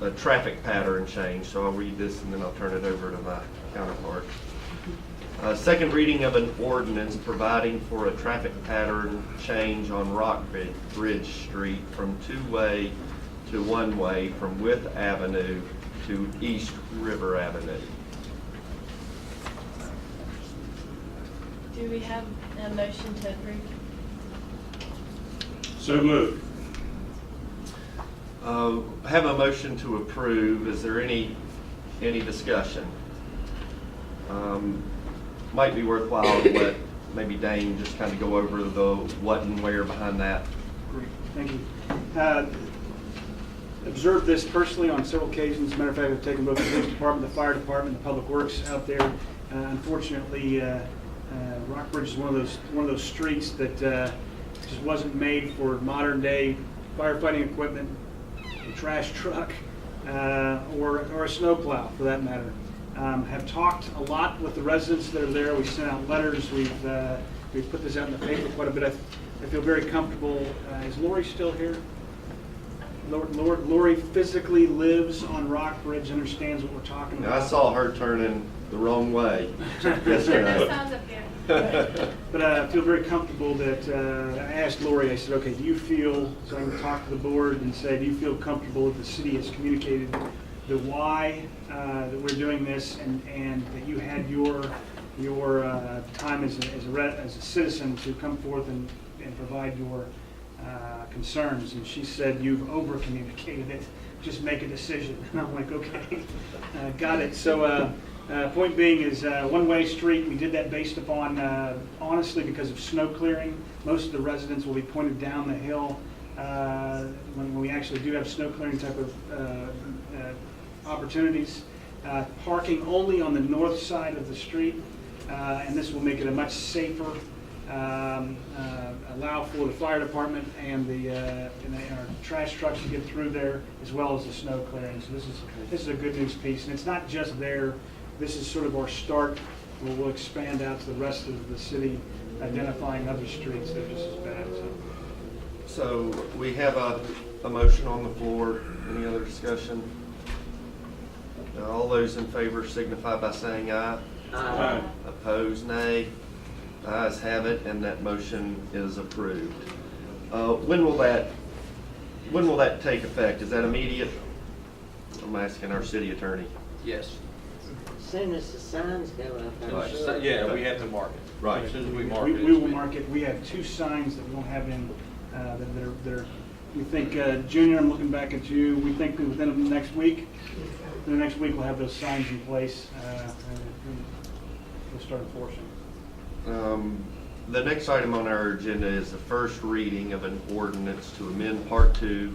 a traffic pattern change. So I'll read this and then I'll turn it over to my counterpart. Second reading of an ordinance providing for a traffic pattern change on Rockbridge Street from two-way to one-way from Wythe Avenue to East River Avenue. Do we have a motion to approve? So moved. Have a motion to approve. Is there any discussion? Might be worthwhile to let maybe Dane just kind of go over the what and where behind that. Great, thank you. Observed this personally on several occasions. As a matter of fact, I've taken both the police department, the fire department, the public works out there. Unfortunately, Rockbridge is one of those streets that just wasn't made for modern day firefighting equipment, a trash truck, or a snowplow for that matter. Have talked a lot with the residents that are there. We sent out letters. We've put this out in the paper quite a bit. I feel very comfortable. Is Lori still here? Lori physically lives on Rockbridge, understands what we're talking about. Now, I saw her turning the wrong way yesterday. But I feel very comfortable that I asked Lori, I said, okay, do you feel, so I can talk to the board and say, do you feel comfortable that the city has communicated the why that we're doing this, and that you had your time as a citizen to come forth and provide your concerns? And she said, you've over-communicated it. Just make a decision. And I'm like, okay, got it. So point being is one-way street. We did that based upon, honestly, because of snow clearing. Most of the residents will be pointed down the hill when we actually do have snow clearing type of opportunities. Parking only on the north side of the street, and this will make it a much safer, allow for the fire department and our trash trucks to get through there, as well as the snow clearing. So this is a good news piece, and it's not just there. This is sort of our start, where we'll expand out to the rest of the city, identifying other streets that are just as bad. So we have a motion on the floor. Any other discussion? All those in favor signify by saying aye. Aye. Opposed, nay. The ayes have it, and that motion is approved. When will that take effect? Is that immediate? I'm asking our city attorney. Yes. As soon as the signs go up, I'm Right. sure. Yeah, we have to mark it. Right. As soon as we mark it. We will mark it. We have 2 signs that we don't have in, that are, we think, Junior, I'm looking back at you, we think within the next week, we'll have those signs in place, and we'll start enforcing. The next item on our agenda is the first reading of an ordinance to amend Part 2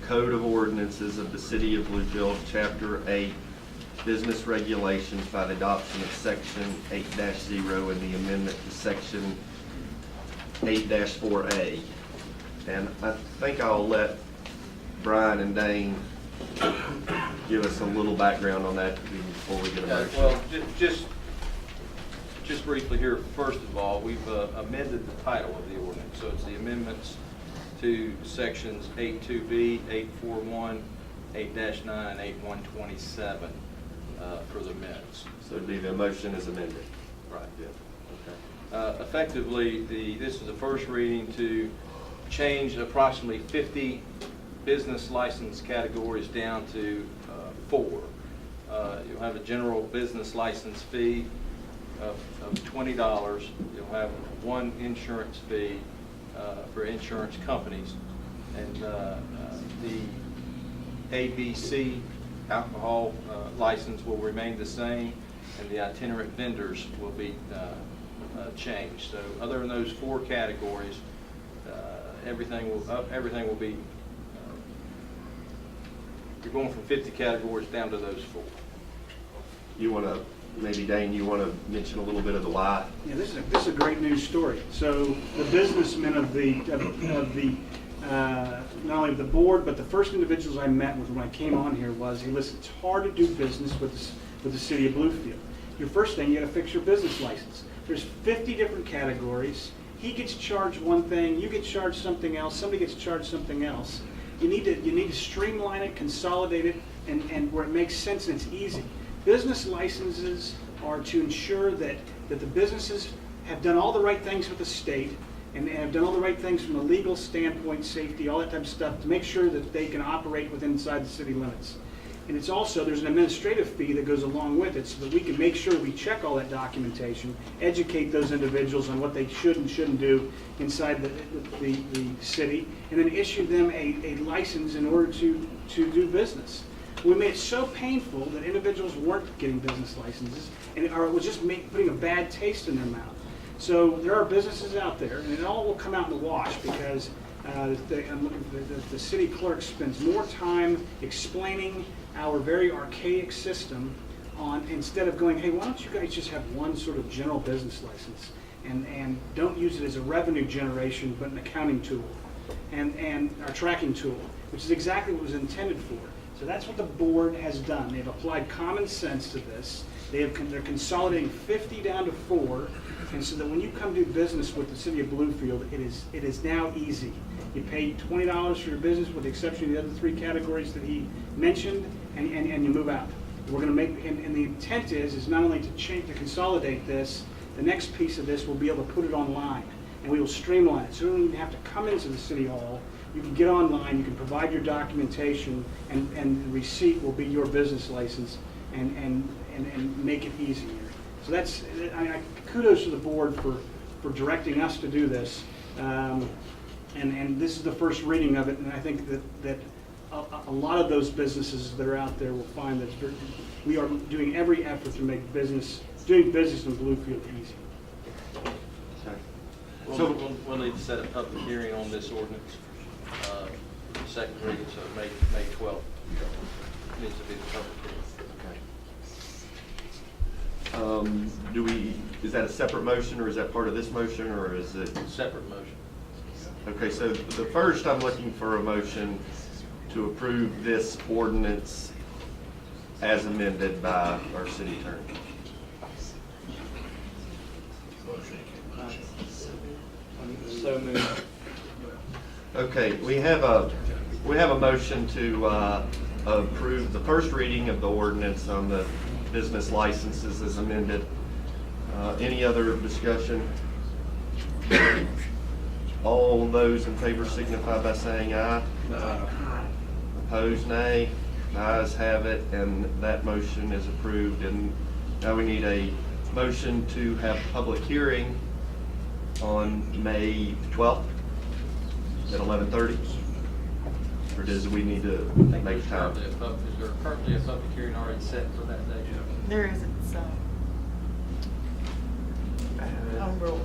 Code of Ordinances of the City of Bluefield, Chapter 8, Business Regulations by the adoption of Section 8-0 and the amendment to Section 8-4A. And I think I'll let Brian and Dane give us a little background on that before we get a motion. Well, just briefly here, first of all, we've amended the title of the ordinance. So it's the amendments to sections 8.2B, 8.41, 8-9 and 8-127 for the minutes. So it'd be the motion is amended. Right. Yeah, okay. Effectively, this is the first reading to change approximately 50 business license categories down to 4. You'll have a general business license fee of $20. You'll have one insurance fee for insurance companies, and the ABC alcohol license will remain the same, and the itinerant vendors will be changed. So other than those 4 categories, everything will be, you're going from 50 categories down to those 4. You want to, maybe Dane, you want to mention a little bit of the why? Yeah, this is a great news story. So the businessmen of the not only the board, but the first individuals I met with when I came on here was, hey, listen, it's hard to do business with the city of Bluefield. Your first thing, you got to fix your business license. There's 50 different categories. He gets charged one thing, you get charged something else, somebody gets charged something else. You need to streamline it, consolidate it, and where it makes sense and it's easy. Business licenses are to ensure that the businesses have done all the right things with the state and have done all the right things from a legal standpoint, safety, all that type of stuff, to make sure that they can operate inside the city limits. And it's also, there's an administrative fee that goes along with it so that we can make sure we check all that documentation, educate those individuals on what they should and shouldn't do inside the city, and then issue them a license in order to do business. We made it so painful that individuals weren't getting business licenses, and or it was just putting a bad taste in their mouth. So there are businesses out there, and it all will come out in the wash because the city clerk spends more time explaining our very archaic system instead of going, hey, why don't you guys just have one sort of general business license and don't use it as a revenue generation but an accounting tool and our tracking tool, which is exactly what it was intended for. So that's what the board has done. They've applied common sense to this. They're consolidating 50 down to 4, and so that when you come do business with the city of Bluefield, it is now easy. You pay $20 for your business with the exception of the other 3 categories that he mentioned, and you move out. We're going to make, and the intent is not only to consolidate this, the next piece of this will be able to put it online, and we will streamline it. So you don't even have to come into the city hall. You can get online, you can provide your documentation, and the receipt will be your business license, and make it easier. So that's, kudos to the board for directing us to do this. And this is the first reading of it, and I think that a lot of those businesses that are out there will find that we are doing every effort to make doing business in Bluefield easy. We'll need to set a public hearing on this ordinance. Second reading, so May 12th needs to be the public hearing. Is that a separate motion, or is that part of this motion, or is it? Separate motion. Okay, so the first, I'm looking for a motion to approve this ordinance as amended by our city attorney. So moved. Okay, we have a motion to approve the first reading of the ordinance on the business licenses as amended. Any other discussion? All those in favor signify by saying aye. Aye. Opposed, nay. Ayes have it, and that motion is approved. And now we need a motion to have a public hearing on May 12th at 11:30. Or does we need to make time? Is there currently a public hearing already set for that day? There isn't, so. Overlook.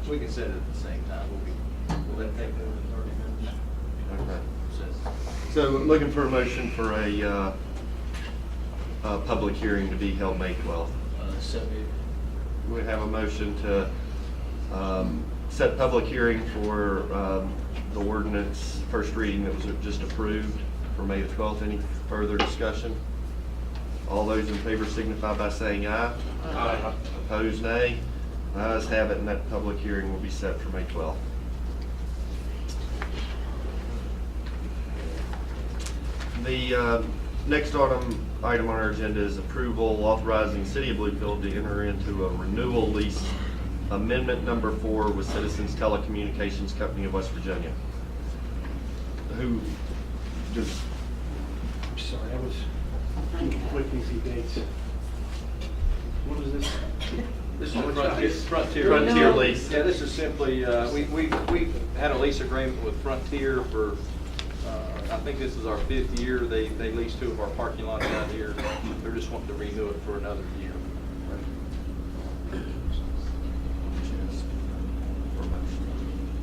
We can set it at the same time. Will that take more than 30 minutes? Okay. So looking for a motion for a public hearing to be held May 12th. We have a motion to set public hearing for the ordinance first reading that was just approved for May the 12th. Any further discussion? All those in favor signify by saying aye. Aye. Opposed, nay. Ayes have it, and that public hearing will be set for May 12th. The next item on our agenda is approval authorizing City of Bluefield to enter into a renewal lease amendment number 4 with Citizens Telecommunications Company of West Virginia. Who just, I'm sorry, I was conflicting some dates. What was this? This is Frontier. Frontier lease. Yeah, this is simply, we had a lease agreement with Frontier for, I think this is our 5th year. They leased 2 of our parking lots out here. They're just wanting to renew it for another year.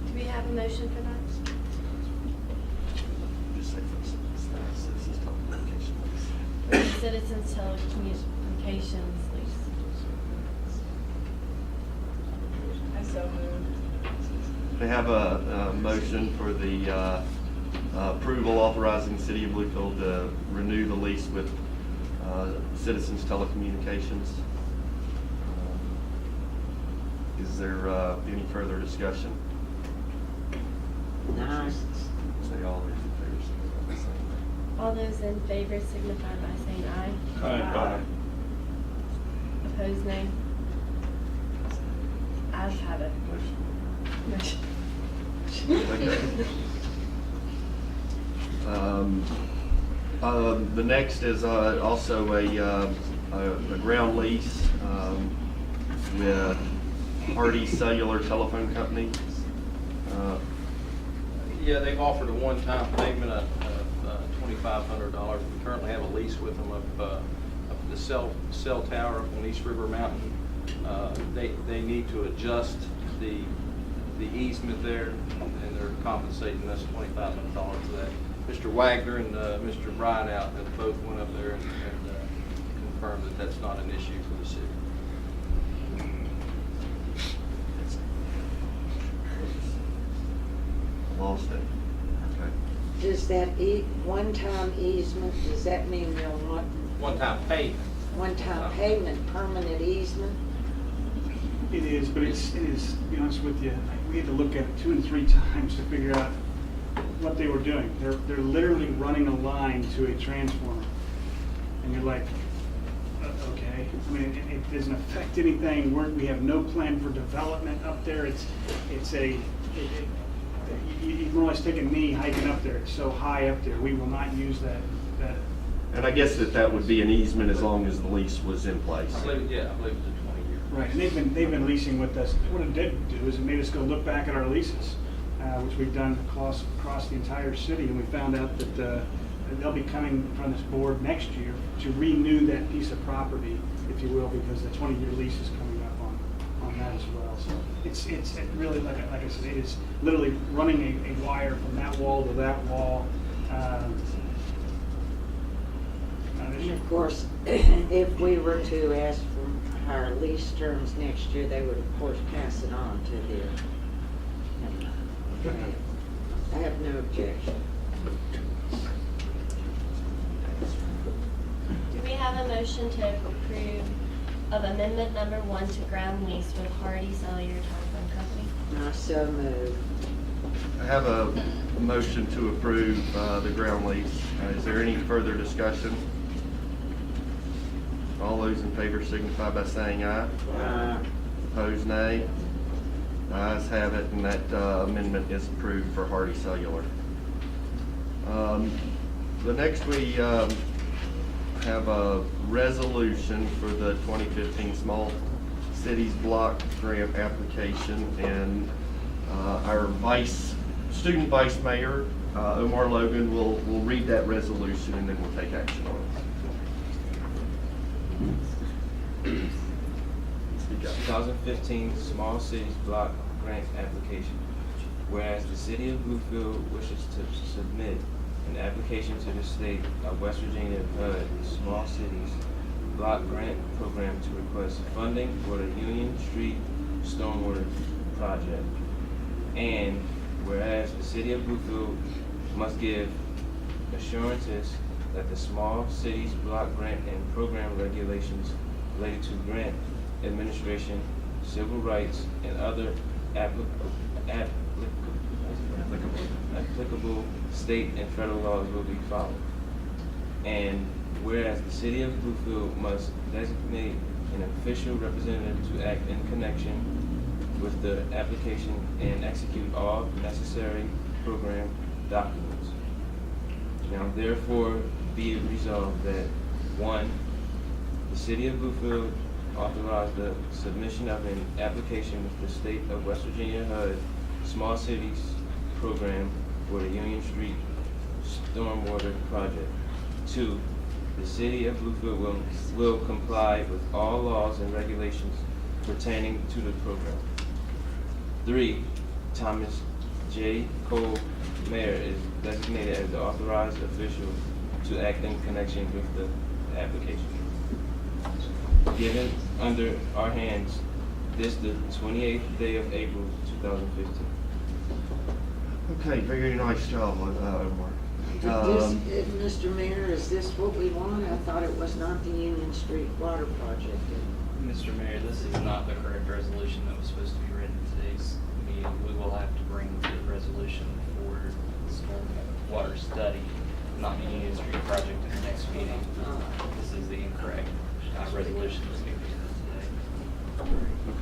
Do we have a motion for that? just say Citizens Telecommunications. Citizens Telecommunications lease. I so moved. They have a motion for the approval authorizing the City of Bluefield to renew the lease with Citizens Telecommunications. Is there any further discussion? No. Say all those in favor, signify by saying All those in favor signify by saying aye. Aye. Opposed, nay. Ayes have it. Motion. The next is also a ground lease with Hardy Cellular Telephone Company. Yeah, they've offered a one-time payment of $2,500. We currently have a lease with them up the cell tower up on East River Mountain. They need to adjust the easement there, and they're compensating us $2,500 for that. Mr. Wagner and Mr. Bryan out have both went up there and confirmed that that's not an issue for the city. Lost it. Okay. Does that one-time easement, does that mean they'll want One-time payment. one-time payment, permanent easement? It is, but it is, to be honest with you, we had to look at it 2 and 3 times to figure out what they were doing. They're literally running a line to a transformer. And you're like, okay. I mean, it doesn't affect anything. We have no plan for development up there. You can almost take a knee hiking up there. It's so high up there. We will not use that. And I guess that would be an easement as long as the lease was in place. I believe it's a 20-year. Right, and they've been leasing with us. What it did do is it made us go look back at our leases, which we've done across the entire city, and we found out that they'll be coming in front of this board next year to renew that piece of property, if you will, because the 20-year lease is coming up on that as well. So it's really, like I said, it is literally running a wire from that wall to that wall. And of course, if we were to ask for higher lease terms next year, they would of course pass it on to the, I have no objection. Do we have a motion to approve of amendment number 1 to ground lease with Hardy Cellular Telephone Company? I so move. I have a motion to approve the ground lease. Is there any further discussion? All those in favor signify by saying aye. Aye. Opposed, nay. The ayes have it, and that amendment is approved for Hardy Cellular. The next we have a resolution for the 2015 Small Cities Block Grant application, and our student vice mayor, Omar Logan, will read that resolution, and then we'll take action on it. 2015 Small Cities Block Grant Application. Whereas the City of Bluefield wishes to submit an application to the State of West Virginia HUD Small Cities Block Grant Program to request funding for the Union Street Stormwater Project. And whereas the City of Bluefield must give assurances that the Small Cities Block Grant and Program regulations related to grant administration, civil rights, and other applicable state and federal laws will be followed. whereas the city of Bluefield must designate an official representative to act in connection with the application and execute all necessary program documents. Now therefore be it resolved that 1, the city of Bluefield authorize the submission of an application with the state of West Virginia HUD Small Cities Program for the Union Street Stormwater Project. 2, the city of Bluefield will comply with all laws and regulations pertaining to the program. 3, Thomas J. Cole, Mayor, is designated as the authorized official to act in connection with the application. Given under our hands this the 28th day of April 2015. Okay, very nice job, Omar. Mr. Mayor, is this what we want? I thought it was not the Union Street Water Project. Mr. Mayor, this is not the correct resolution that was supposed to be read in today's meeting. We will have to bring the resolution for the stormwater study, not the Union Street project, in our next meeting. This is the incorrect resolution that's being presented today.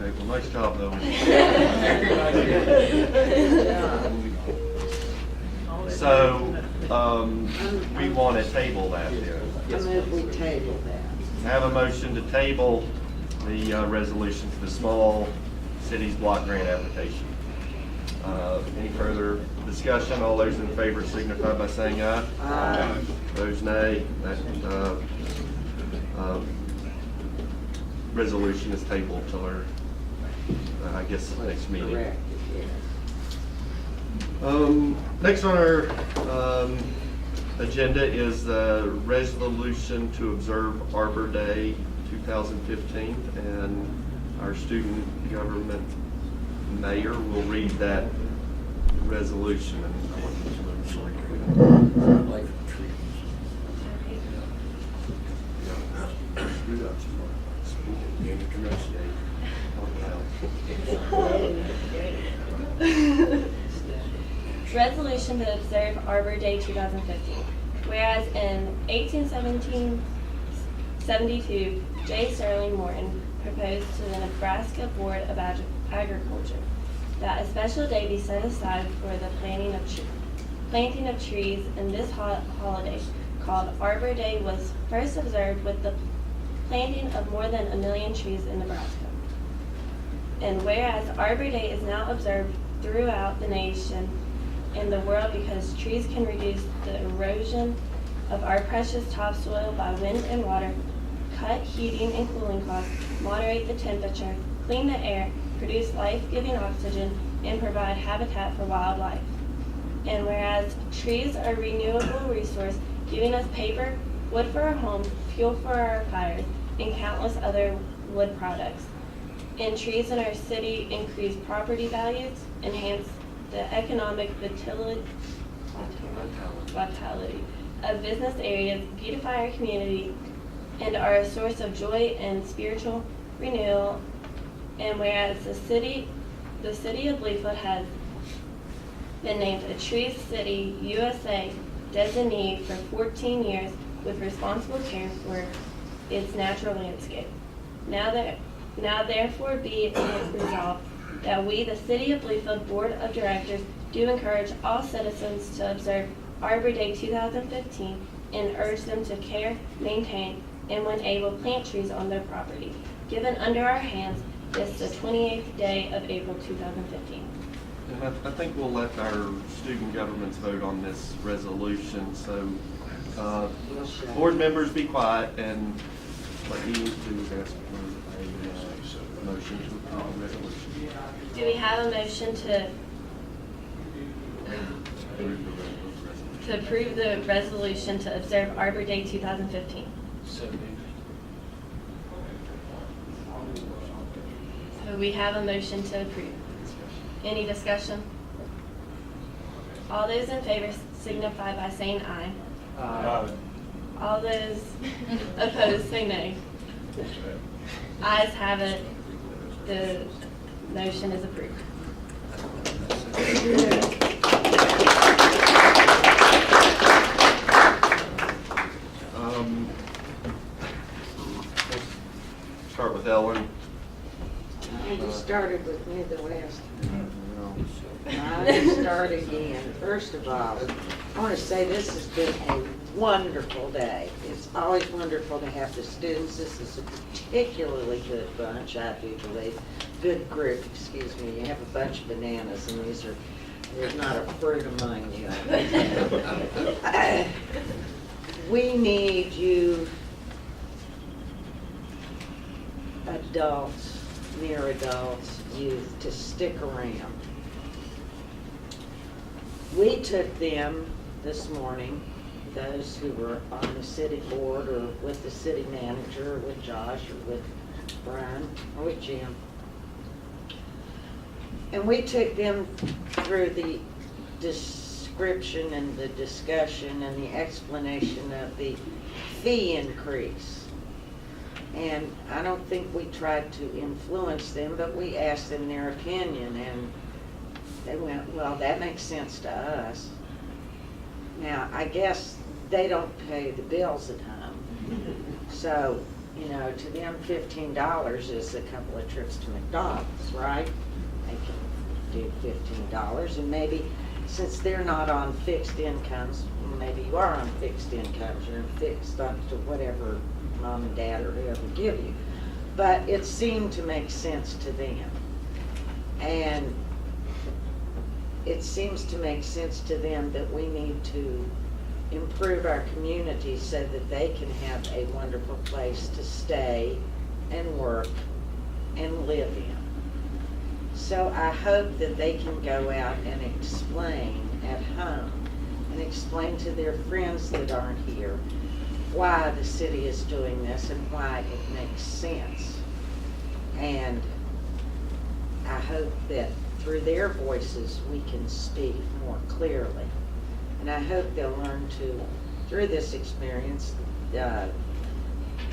Okay, well, nice job, though. So, we want to table that here. I move we table that. Have a motion to table the resolution for the small cities block grant application. Any further discussion? All those in favor signify by saying aye. Aye. Those nay. That resolution is tabled till our, I guess, next meeting. Correct, yes. Next on our agenda is the resolution to observe Arbor Day 2015, and our student government mayor will read that resolution. Resolution to observe Arbor Day 2015. Whereas in 1872, J. Sterling Morton proposed to the Nebraska Board of Agriculture that a special day be set aside for the planting of trees, and this holiday, called Arbor Day, was first observed with the planting of more than 1 million trees in Nebraska. And whereas Arbor Day is now observed throughout the nation and the world because trees can reduce the erosion of our precious topsoil by wind and water, cut heating and cooling costs, moderate the temperature, clean the air, produce life-giving oxygen, and provide habitat for wildlife. And whereas trees are a renewable resource, giving us paper, wood for our homes, fuel for our fires, and countless other wood products. And trees in our city increase property values, enhance the economic vitality of business areas, beautify our community, and are a source of joy and spiritual renewal. And whereas the city of Bluefield has been named a Tree City USA designee for 14 years with responsible care for its natural landscape. Now therefore be it resolved that we, the City of Bluefield Board of Directors, do encourage all citizens to observe Arbor Day 2015 and urge them to care, maintain, and when able, plant trees on their property. Given under our hands this the 28th day of April 2015. And I think we'll let our student governments vote on this resolution. So, board members, be quiet, and what you need to do is ask for a motion to approve the resolution. Do we have a motion to approve the resolution to observe Arbor Day 2015? So moved. So we have a motion to approve. Any discussion? All those in favor signify by saying aye. Aye. All those opposed say nay. Ayes have it. The motion is approved. start with Ellen. You started with me the last time. I start again. First of all, I want to say this has been a wonderful day. It's always wonderful to have the students. This is a particularly good bunch, I do believe. Good group, excuse me. You have a bunch of bananas, and there's not a fruit among you. We need you adults, near adults, youth, to stick around. We took them this morning, those who were on the city board or with the city manager, or with Josh, or with Brian, or with Jim. And we took them through the description and the discussion and the explanation of the fee increase. And I don't think we tried to influence them, but we asked them their opinion, and they went, well, that makes sense to us. Now, I guess they don't pay the bills at home. So, you know, to them, $15 is a couple of trips to McDonald's, right? They can do $15, and maybe since they're not on fixed incomes, maybe you are on fixed incomes, you're fixed up to whatever mom and dad or whoever give you. But it seemed to make sense to them. And it seems to make sense to them that we need to improve our community so that they can have a wonderful place to stay and work and live in. So I hope that they can go out and explain at home and explain to their friends that aren't here why the city is doing this and why it makes sense. And I hope that through their voices we can speak more clearly. And I hope they'll learn to, through this experience,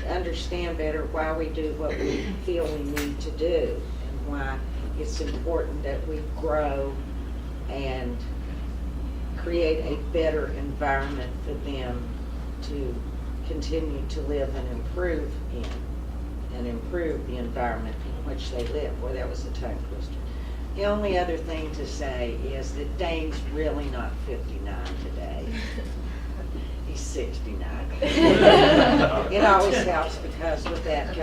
understand better why we do what we feel we need to do and why it's important that we grow and create a better environment for them to continue to live and improve in, and improve the environment in which they live. Boy, that was a tongue twister. The only other thing to say is that Dane's really not 59 today. He's 69. It always helps because with that,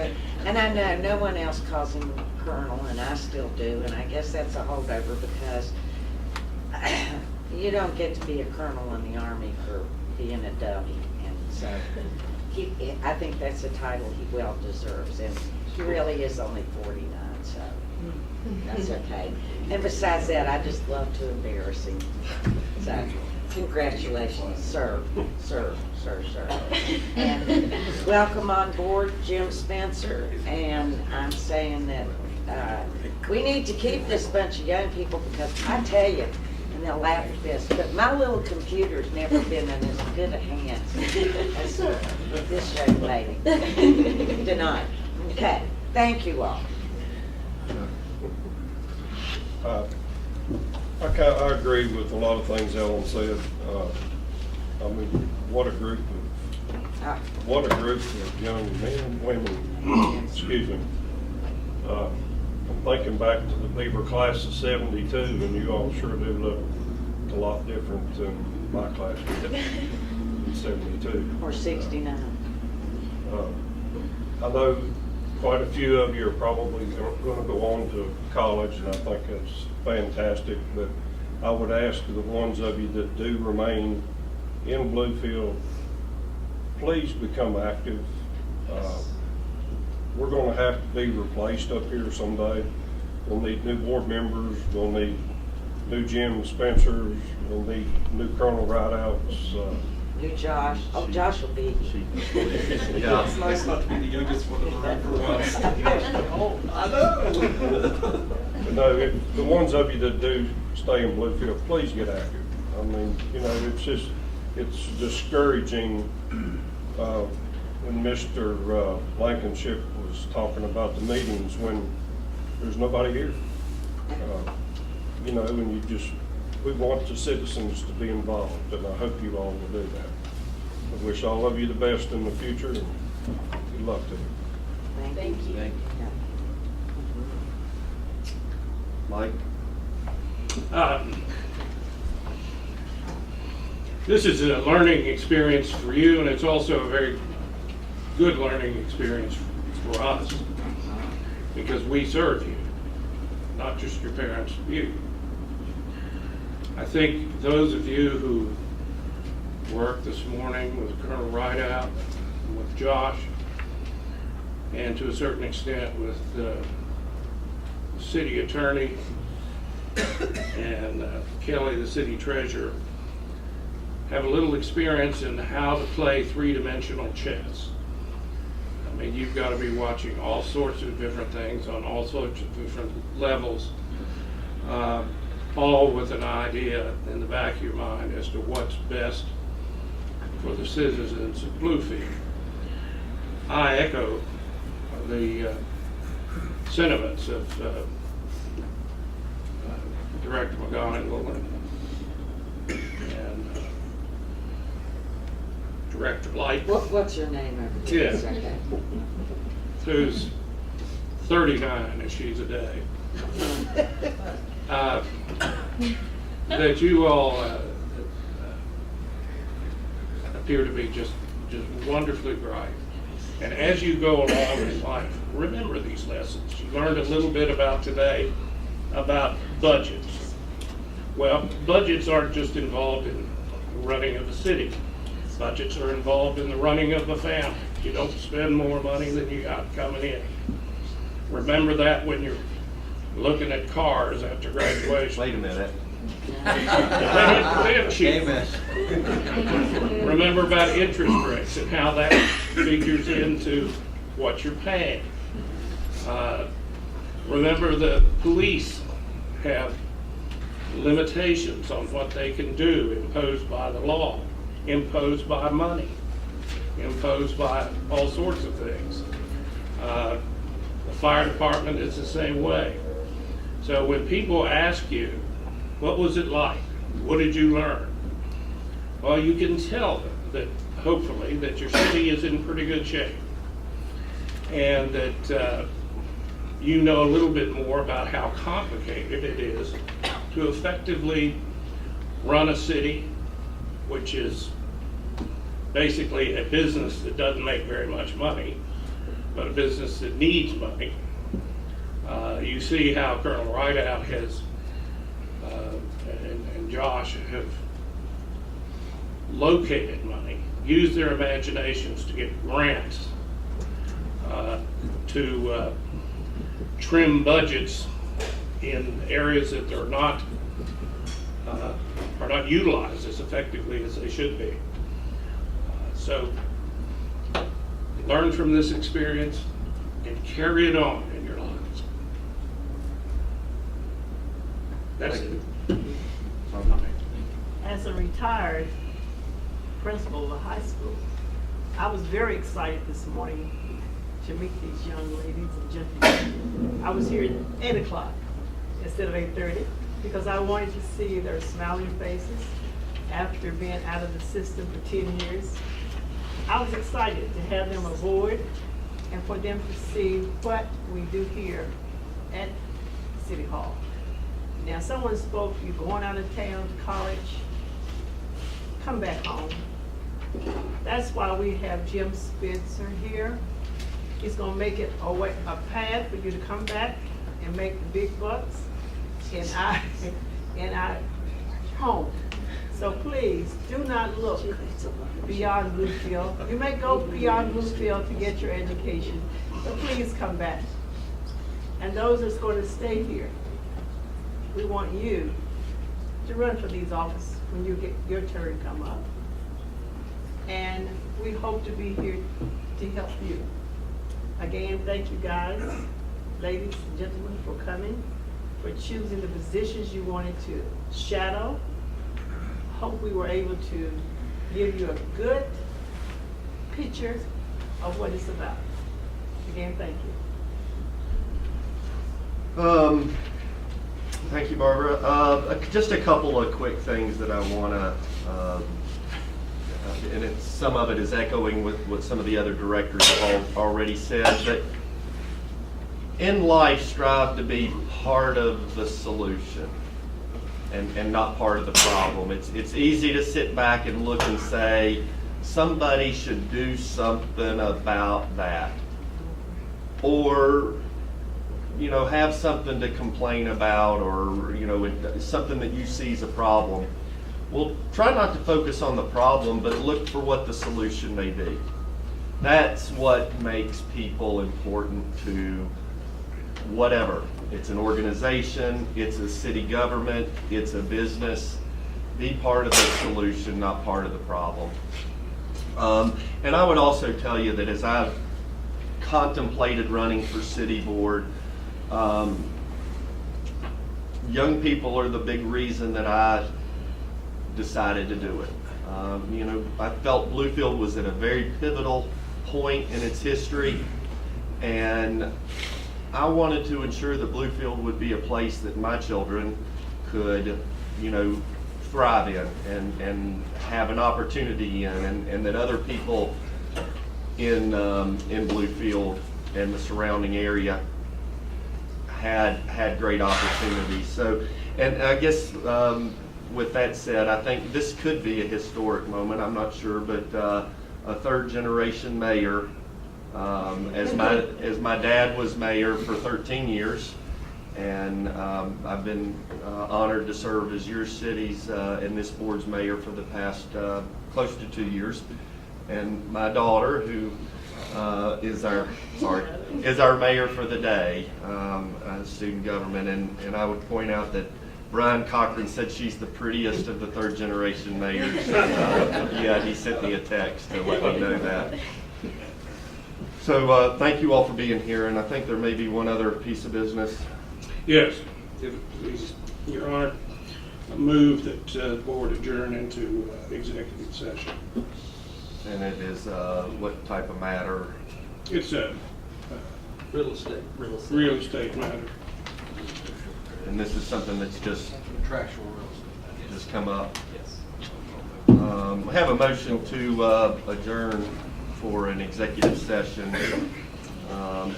and I know no one else calls him Colonel, and I still do, and I guess that's a holdover because you don't get to be a colonel in the Army for being a dummy, and so I think that's a title he well deserves, and he really is only 49, so that's okay. And besides that, I just love to embarrass him. So, congratulations, sir. And welcome on board, Jim Spencer. And I'm saying that we need to keep this bunch of young people because I tell you, and they'll laugh at this, but my little computer's never been in as good a hands as this young lady tonight. Okay, thank you all. I agree with a lot of things Ellen said. I mean, what a group of young men and women. Excuse me. I'm thinking back to the Beaver class of '72, and you all sure do look a lot different than my class did in '72. Or 69. I know quite a few of you are probably going to go on to college, and I think that's fantastic, but I would ask the ones of you that do remain in Bluefield, please become active. We're going to have to be replaced up here someday. We'll need new board members, we'll need new Jim Spencers, we'll need new Colonel Rideouts. New Josh. Oh, Josh will be. Yeah. It's nice not to be the youngest one in the room for once. I know. But no, the ones of you that do stay in Bluefield, please get active. I mean, you know, it's discouraging when Mr. Blankenship was talking about the meetings when there's nobody here. You know, and we want the citizens to be involved, and I hope you all will do that. I wish all of you the best in the future, and good luck to you. Thank you. Thank you. Mike? This is a learning experience for you, and it's also a very good learning experience for us, because we serve you, not just your parents, you. I think those of you who worked this morning with Colonel Rideout, with Josh, and to a certain extent with the city attorney and Kelly, the city treasurer, have a little experience in how to play three-dimensional chess. I mean, you've got to be watching all sorts of different things on all sorts of different levels, all with an idea in the back of your mind as to what's best for the citizens of Bluefield. I echo the sentiments of Director McGonigal and Director Light. What's your name over there? Yeah. Okay. Who's 39 as she's a day. That you all appear to be just wonderfully bright. And as you go along in life, remember these lessons. You learned a little bit about today about budgets. Well, budgets aren't just involved in the running of the city. Budgets are involved in the running of the family. You don't spend more money than you got coming in. Remember that when you're looking at cars after graduation. Wait a minute. Remember about interest rates and how that figures into what you're paying. Remember the police have limitations on what they can do imposed by the law, imposed by money, imposed by all sorts of things. The fire department is the same way. So when people ask you, what was it like? What did you learn? Well, you can tell them that hopefully that your city is in pretty good shape and that you know a little bit more about how complicated it is to effectively run a city, which is basically a business that doesn't make very much money, but a business that needs money. You see how Colonel Rideout has and Josh have located money, used their imaginations to get grants, to trim budgets in areas that are not utilized as effectively as they should be. So learn from this experience and carry it on in your lives. That's it. As a retired principal of a high school, I was very excited this morning to meet these young ladies and gentlemen. I was here at 8 o'clock instead of 8:30 because I wanted to see their smiling faces after being out of the system for 10 years. I was excited to have them aboard and for them to see what we do here at City Hall. Now, someone spoke, you're going out of town to college, come back home. That's why we have Jim Spencer here. He's gonna make it a path for you to come back and make the big bucks in our home. So please, do not look beyond Bluefield. You may go beyond Bluefield to get your education, but please come back. And those that's going to stay here, we want you to run for these offices when you get your turn come up. And we hope to be here to help you. Again, thank you guys, ladies and gentlemen, for coming, for choosing the positions you wanted to shadow. Hope we were able to give you a good picture of what it's about. Again, thank you. Thank you, Barbara. Just a couple of quick things that I want to, and some of it is echoing with what some of the other directors have already said, but in life strive to be part of the solution and not part of the problem. It's easy to sit back and look and say, somebody should do something about that. Or, you know, have something to complain about, or, you know, something that you see as a problem. Well, try not to focus on the problem, but look for what the solution may be. That's what makes people important to whatever. It's an organization, it's a city government, it's a business. Be part of the solution, not part of the problem. And I would also tell you that as I've contemplated running for city board, young people are the big reason that I decided to do it. You know, I felt Bluefield was at a very pivotal point in its history, and I wanted to ensure that Bluefield would be a place that my children could, you know, thrive in and have an opportunity in, and that other people in Bluefield and the surrounding area had great opportunities. So, and I guess with that said, I think this could be a historic moment. I'm not sure, but a third generation mayor, as my dad was mayor for 13 years, and I've been honored to serve as your city's and this board's mayor for the past close to 2 years. And my daughter, who is our mayor for the day, student government, and I would point out that Brian Cochran said she's the prettiest of the third generation mayors. Yeah, he sent me a text to let me know that. So thank you all for being here, and I think there may be one other piece of business. Yes, please, Your Honor, I move that the board adjourn into executive session. And it is what type of matter? It's a Real estate. real estate matter. And this is something that's just Contractual real estate. just come up. Yes. I have a motion to adjourn for an executive session,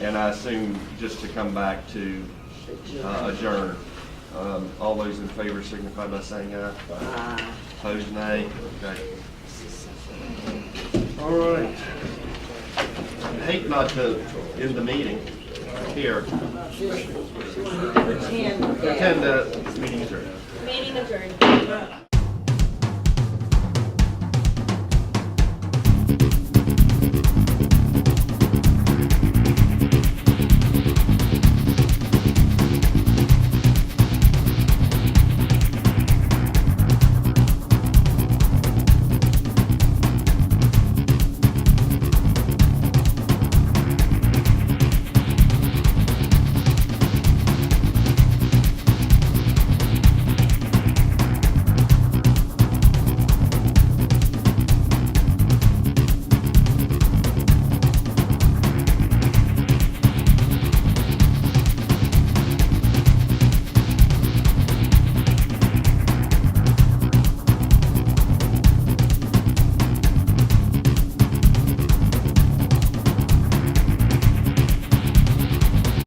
and I assume just to come back to adjourn. All those in favor signify by saying aye. Aye. Opposed, nay. Okay. All right. I hate not to end the meeting here. Pretend. Pretend the meeting adjourned. Meeting adjourned.